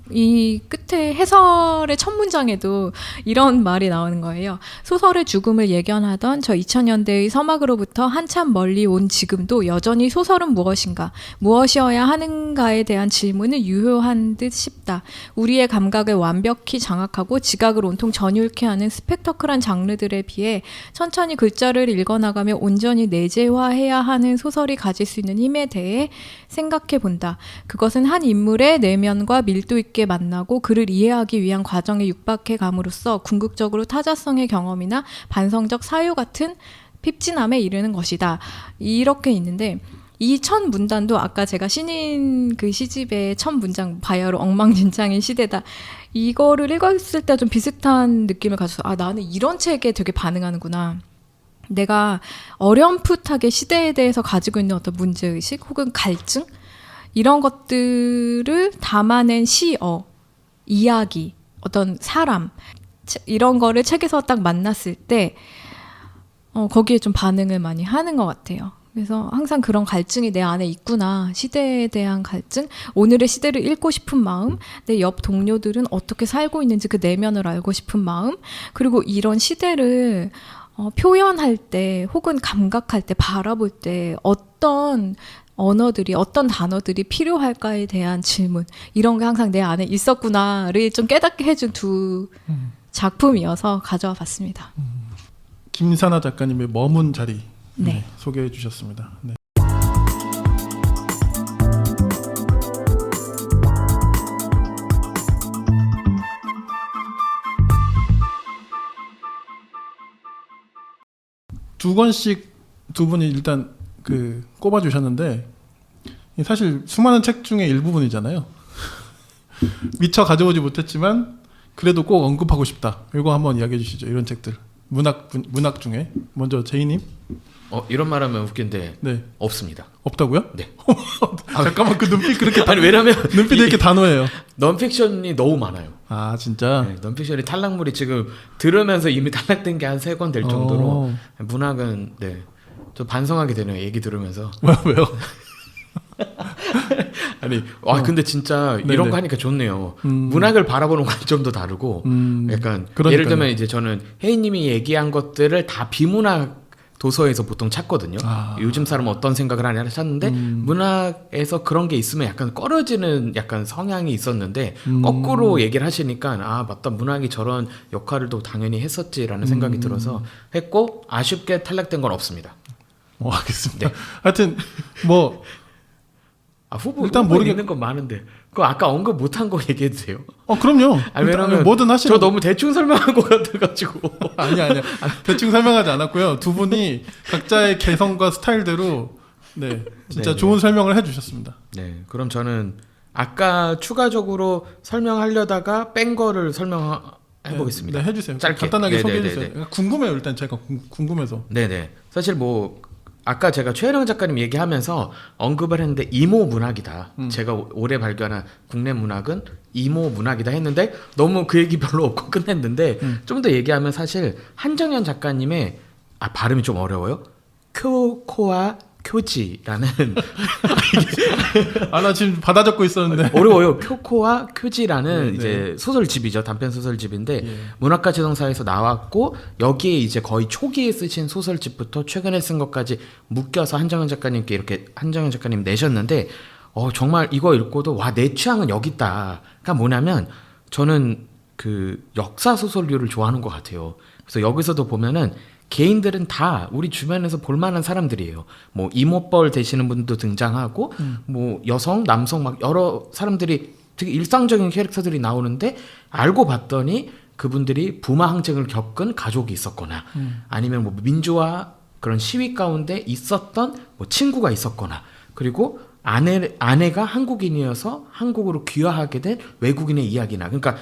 이 끝에 해설의 첫 문장에도 이런 말이 나오는 거예요. 소설의 죽음을 예견하던 저 2000년대의 서막으로부터 한참 멀리 온 지금도 여전히 소설은 무엇인가, 무엇이어야 하는가에 대한 질문은 유효한 듯 싶다. 우리의 감각을 완벽히 장악하고 지각을 온통 전율케 하는 스펙터클한 장르들에 비해 천천히 글자를 읽어나가며 온전히 내재화해야 하는 소설이 가질 수 있는 힘에 대해 생각해 본다. 그것은 한 인물의 내면과 밀도 있게 만나고 그를 이해하기 위한 과정에 육박해 감으로써 궁극적으로 타자성의 경험이나 반성적 사유 같은 핍진함에 이르는 것이다. 이렇게 있는데 이 첫 문단도 아까 제가 신인 그 시집의 첫 문장 바야흐로 엉망진창인 시대다. 이거를 읽었을 때 좀 비슷한 느낌을 가져서 나는 이런 책에 되게 반응하는구나. 내가 어렴풋하게 시대에 대해서 가지고 있는 어떤 문제의식 혹은 갈증 이런 것들을 담아낸 시어, 이야기, 어떤 사람 이런 거를 책에서 딱 만났을 때 거기에 좀 반응을 많이 하는 것 같아요. 그래서 항상 그런 갈증이 내 안에 있구나. 시대에 대한 갈증, 오늘의 시대를 읽고 싶은 마음, 내 옆 동료들은 어떻게 살고 있는지 그 내면을 알고 싶은 마음, 그리고 이런 시대를 표현할 때 혹은 감각할 때 바라볼 때 어떤 언어들이 어떤 단어들이 필요할까에 대한 질문 이런 게 항상 내 안에 있었구나를 좀 깨닫게 해준 두 작품이어서 가져와 봤습니다. 김사나 작가님의 머문 자리 네. 소개해 주셨습니다. 네. 두 권씩 두 분이 일단 그 꼽아주셨는데 사실 수많은 책 중에 일부분이잖아요. 미처 가져오지 못했지만 그래도 꼭 언급하고 싶다. 이거 한번 이야기해 주시죠. 이런 책들. 문학 중에 먼저 제이님. 이런 말하면 웃긴데 네. 없습니다. 없다고요? 네. 잠깐만 그 눈빛 그렇게 아니 왜냐면 눈빛이 이렇게 단호해요. 넌픽션이 너무 많아요. 아 진짜. 네, 넌픽션이 탈락물이 지금 들으면서 이미 탈락된 게 한 3권 될 정도로 문학은 네. 좀 반성하게 되네요. 얘기 들으면서. 왜요? 아니, 근데 진짜 네네. 이런 거 하니까 좋네요. 문학을 바라보는 관점도 다르고, 약간 그러니까요. 예를 들면 이제 저는 혜인님이 얘기한 것들을 다 비문학 도서에서 보통 찾거든요. 요즘 사람은 어떤 생각을 하냐 찾는데 문학에서 그런 게 있으면 약간 꺼려지는 약간 성향이 있었는데 거꾸로 얘기를 하시니까 맞다 문학이 저런 역할을 또 당연히 했었지라는 생각이 들어서 했고 아쉽게 탈락된 건 없습니다. 알겠습니다. 네. 하여튼 뭐 후보 일단 후보에 모르겠- 있는 거 많은데 그거 아까 언급 못한 거 얘기해도 돼요? 그럼요. 왜냐면 뭐든 하시는 저 너무 대충 설명한 것 같아가지고 아니야. 대충 설명하지 않았고요. 두 분이 각자의 개성과 스타일대로 네 진짜 네네. 좋은 설명을 해주셨습니다. 네 그럼 저는 아까 추가적으로 설명하려다가 뺀 거를 설명해보겠습니다. 네, 해주세요. 짧게. 간단하게 네네네네. 소개해주세요. 궁금해요. 일단 제가 궁금해서. 네네 사실 뭐 아까 제가 최혜령 작가님 얘기하면서 언급을 했는데 이모 문학이다. 제가 올해 발견한 국내 문학은 이모 문학이다 했는데 너무 그 얘기 별로 없고 끝냈는데 좀 더 얘기하면 사실 한정연 작가님의 발음이 좀 어려워요. 쿄코와 쿄지라는 나 지금 받아 적고 있었는데. 어려워요. 쿄코와 쿄지라는 네, 이제 소설집이죠. 단편 소설집인데 예. 문학가 지정사에서 나왔고 여기에 이제 거의 초기에 쓰신 소설집부터 최근에 쓴 것까지 묶여서 한정현 작가님께 이렇게 한정현 작가님 내셨는데 정말 이거 읽고도 내 취향은 여기 있다. 그러니까 뭐냐면 저는 그 역사 소설류를 좋아하는 것 같아요. 그래서 여기서도 보면은 개인들은 다 우리 주변에서 볼만한 사람들이에요. 뭐 이모뻘 되시는 분도 등장하고, 뭐 여성, 남성 막 여러 사람들이 되게 일상적인 캐릭터들이 나오는데 알고 봤더니 그분들이 부마 항쟁을 겪은 가족이 있었거나, 아니면 뭐 민주화 그런 시위 가운데 있었던 뭐 친구가 있었거나, 그리고 아내가 한국인이어서 한국으로 귀화하게 된 외국인의 이야기나, 그러니까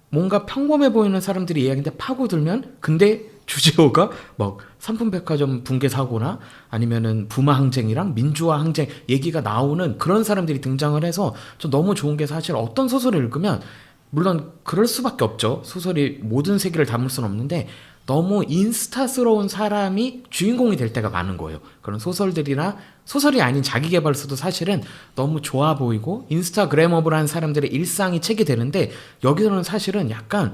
뭔가 평범해 보이는 사람들의 이야기인데 파고들면 근데 주제어가 막 삼풍백화점 붕괴 사고나 아니면은 부마 항쟁이랑 민주화 항쟁 얘기가 나오는 그런 사람들이 등장을 해서 저 너무 좋은 게 사실 어떤 소설을 읽으면 물론 그럴 수밖에 없죠. 소설이 모든 세계를 담을 수는 없는데 너무 인스타스러운 사람이 주인공이 될 때가 많은 거예요. 그런 소설들이나 소설이 아닌 자기계발서도 사실은 너무 좋아 보이고 인스타그래머블한 사람들의 일상이 책이 되는데 여기서는 사실은 약간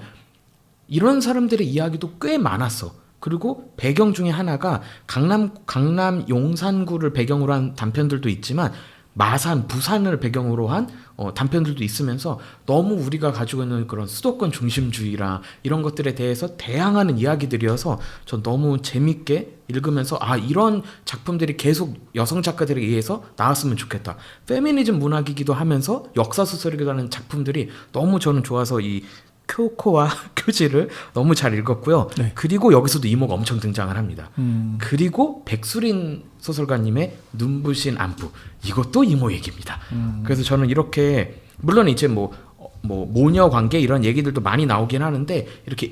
이런 사람들의 이야기도 꽤 많았어. 그리고 배경 중에 하나가 강남 용산구를 배경으로 한 단편들도 있지만 마산, 부산을 배경으로 한 단편들도 있으면서 너무 우리가 가지고 있는 그런 수도권 중심주의라 이런 것들에 대해서 대항하는 이야기들이어서 전 너무 재밌게 읽으면서 이런 작품들이 계속 여성 작가들에 의해서 나왔으면 좋겠다. 페미니즘 문학이기도 하면서 역사소설이기도 하는 작품들이 너무 저는 좋아서 이 쿄코와 쿄지를 너무 잘 읽었고요. 네. 그리고 여기서도 이모가 엄청 등장을 합니다. 그리고 백수린 소설가님의 눈부신 안부 이것도 이모 얘기입니다. 그래서 저는 이렇게 물론 이제 뭐 모녀 관계 이런 얘기들도 많이 나오긴 하는데 이렇게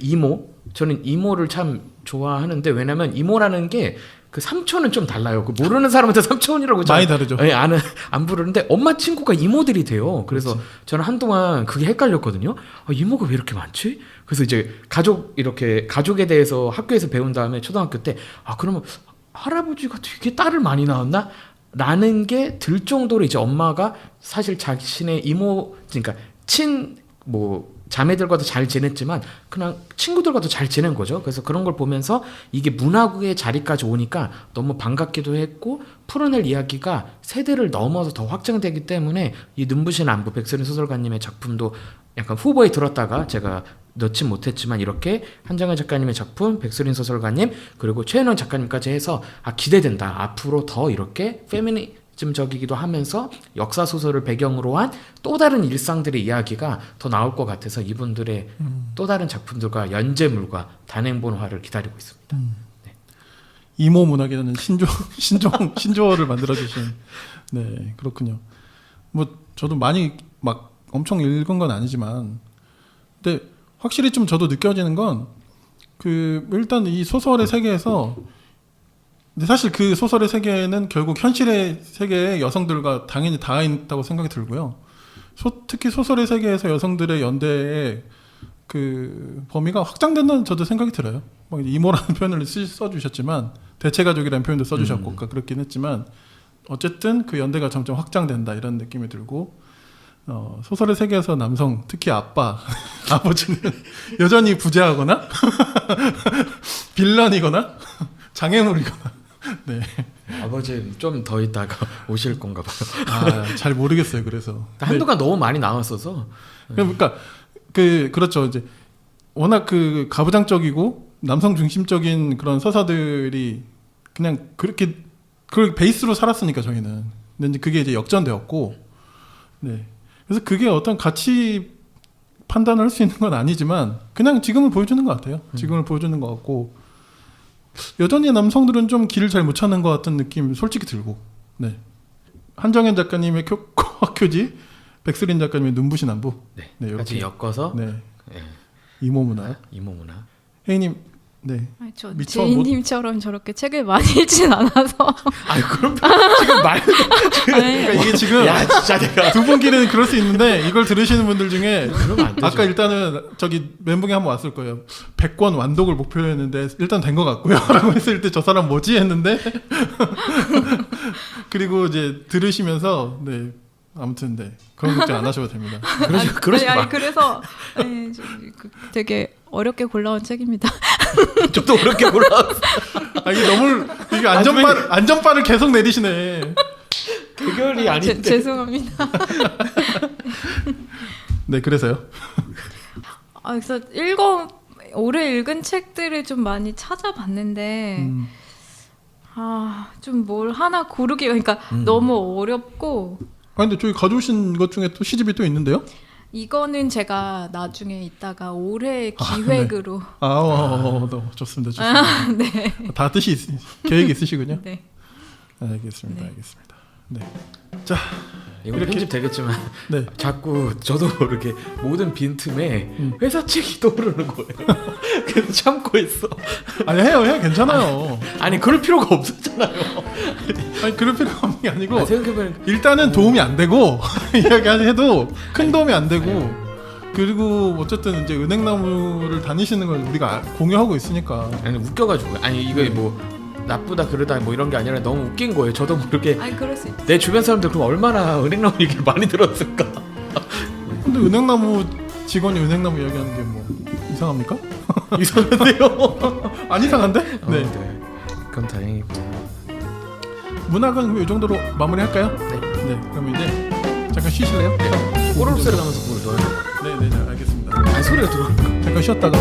저는 이모를 참 좋아하는데 왜냐면 이모라는 게 그 삼촌은 좀 달라요. 그 모르는 사람한테 삼촌이라고 많이 다르죠. 안 부르는데 엄마 친구가 이모들이 돼요. 그래서 저는 한동안 그게 헷갈렸거든요. 이모가 왜 이렇게 많지? 그래서 이제 가족에 대해서 학교에서 배운 다음에 초등학교 때 그러면 할아버지가 되게 딸을 많이 낳았나? 라는 게 들 정도로 이제 엄마가 사실 자신의 그러니까 자매들과도 잘 지냈지만 그냥 친구들과도 잘 지낸 거죠. 그래서 그런 걸 보면서 이게 문화구의 자리까지 오니까 너무 반갑기도 했고 풀어낼 이야기가 세대를 넘어서 더 확장되기 때문에 이 눈부신 안부 백설인 소설가님의 작품도 약간 후보에 들었다가 제가 넣진 못했지만 이렇게 한정현 작가님의 작품, 백설인 소설가님 그리고 최은원 작가님까지 해서 기대된다. 앞으로 더 이렇게 페미니즘적이기도 하면서 역사 소설을 배경으로 한 또 다른 일상들의 이야기가 더 나올 것 같아서 이분들의 또 다른 작품들과 연재물과 단행본화를 기다리고 있습니다. 이모 문학이라는 신조어를 만들어 주신 네 그렇군요. 뭐 저도 많이 막 엄청 읽은 건 아니지만 근데 확실히 좀 저도 느껴지는 건 그 일단 이 소설의 세계에서 근데 사실 그 소설의 세계는 결국 현실의 세계에 여성들과 당연히 닿아 있다고 생각이 들고요. 특히 소설의 세계에서 여성들의 연대의 그 범위가 확장된다는 저도 생각이 들어요. 뭐 이모라는 표현을 써주셨지만 대체가족이라는 표현도 써주셨고 그렇긴 했지만 어쨌든 그 연대가 점점 확장된다 이런 느낌이 들고 소설의 세계에서 남성 특히 아버지는 여전히 부재하거나 빌런이거나 장애물이거나 네. 아버지 좀 더 있다가 오실 건가 봐요. 잘 모르겠어요. 그래서 한동안 너무 많이 나왔어서. 그러니까 그렇죠. 이제 워낙 그 가부장적이고 남성 중심적인 그런 서사들이 그냥 그렇게 그걸 베이스로 살았으니까 저희는. 근데 이제 그게 이제 역전되었고, 네. 그래서 그게 어떤 가치 판단을 할 수 있는 건 아니지만 그냥 지금을 보여주는 것 같아요. 지금을 보여주는 것 같고 여전히 남성들은 좀 길을 잘 못 찾는 것 같은 느낌 솔직히 들고, 네. 한정현 작가님의 학교지, 백슬린 작가님의 눈부신 안부, 네, 같이 엮어서 네. 네. 이모문화, 이모문화. 혜인님, 네. 아니, 저 미처 제이님처럼 저렇게 책을 많이 읽진 않아서. 아니 그럼 지금 말. 그러니까 이게 지금 야 진짜 내가. 두 분끼리는 그럴 수 있는데 이걸 들으시는 분들 중에 그러면 안 되죠. 아까 일단은 저기 멘붕이 한번 왔을 거예요. 100권 완독을 목표로 했는데 일단 된 것 같고요. 라고 했을 때 저 사람 뭐지 했는데 그리고 이제 들으시면서 네 아무튼 네 그런 걱정 안 하셔도 됩니다. 그러지 마. 그래서 아니, 되게 어렵게 골라온 책입니다. 저도 그렇게 몰랐어. 이게 너무 이게 안전바를 계속 내리시네. 대결이 아닌데. 죄송합니다. 네 그래서요. 그래서 올해 읽은 책들을 좀 많이 찾아봤는데 좀 뭘 하나 고르기 그러니까 너무 어렵고. 근데 저기 가져오신 것 중에 또 시집이 또 있는데요? 이거는 제가 나중에 이따가 올해 기획으로. 너무 좋습니다. 좋습니다. 네. 다 뜻이 계획이 있으시군요. 네. 알겠습니다. 네. 알겠습니다. 네. 자, 이거 이렇게- 편집 되겠지만 네. 자꾸 저도 모르게 모든 빈틈에 회사 책이 떠오르는 거예요. 그래서 참고 있어. 아니 해요, 괜찮아요. 아니 그럴 필요가 없었잖아요. 아니 그럴 필요가 없는 게 아니고 생각해보면 일단은 도움이 안 되고 이야기해도 큰 도움이 안 되고 그리고 어쨌든 이제 은행나무를 다니시는 걸 우리가 공유하고 있으니까. 아니 웃겨가지고 아니 이거 뭐 나쁘다 그러다 뭐 이런 게 아니라 너무 웃긴 거예요. 저도 모르게 아니 그럴 수 있지. 내 주변 사람들 그럼 얼마나 은행나무 얘기를 많이 들었을까. 근데 은행나무 직원이 은행나무 이야기하는 게 뭐 이상합니까? 이상한데요? 안 이상한데? 네. 네. 그럼 다행이고. 문학은 이 정도로 마무리할까요? 네. 네. 그럼 이제 잠깐 쉬실래요? 꼬르륵 소리 나면서 뭘 넣어요? 네, 알겠습니다. 아니 소리가 들어오니까. 잠깐 쉬었다가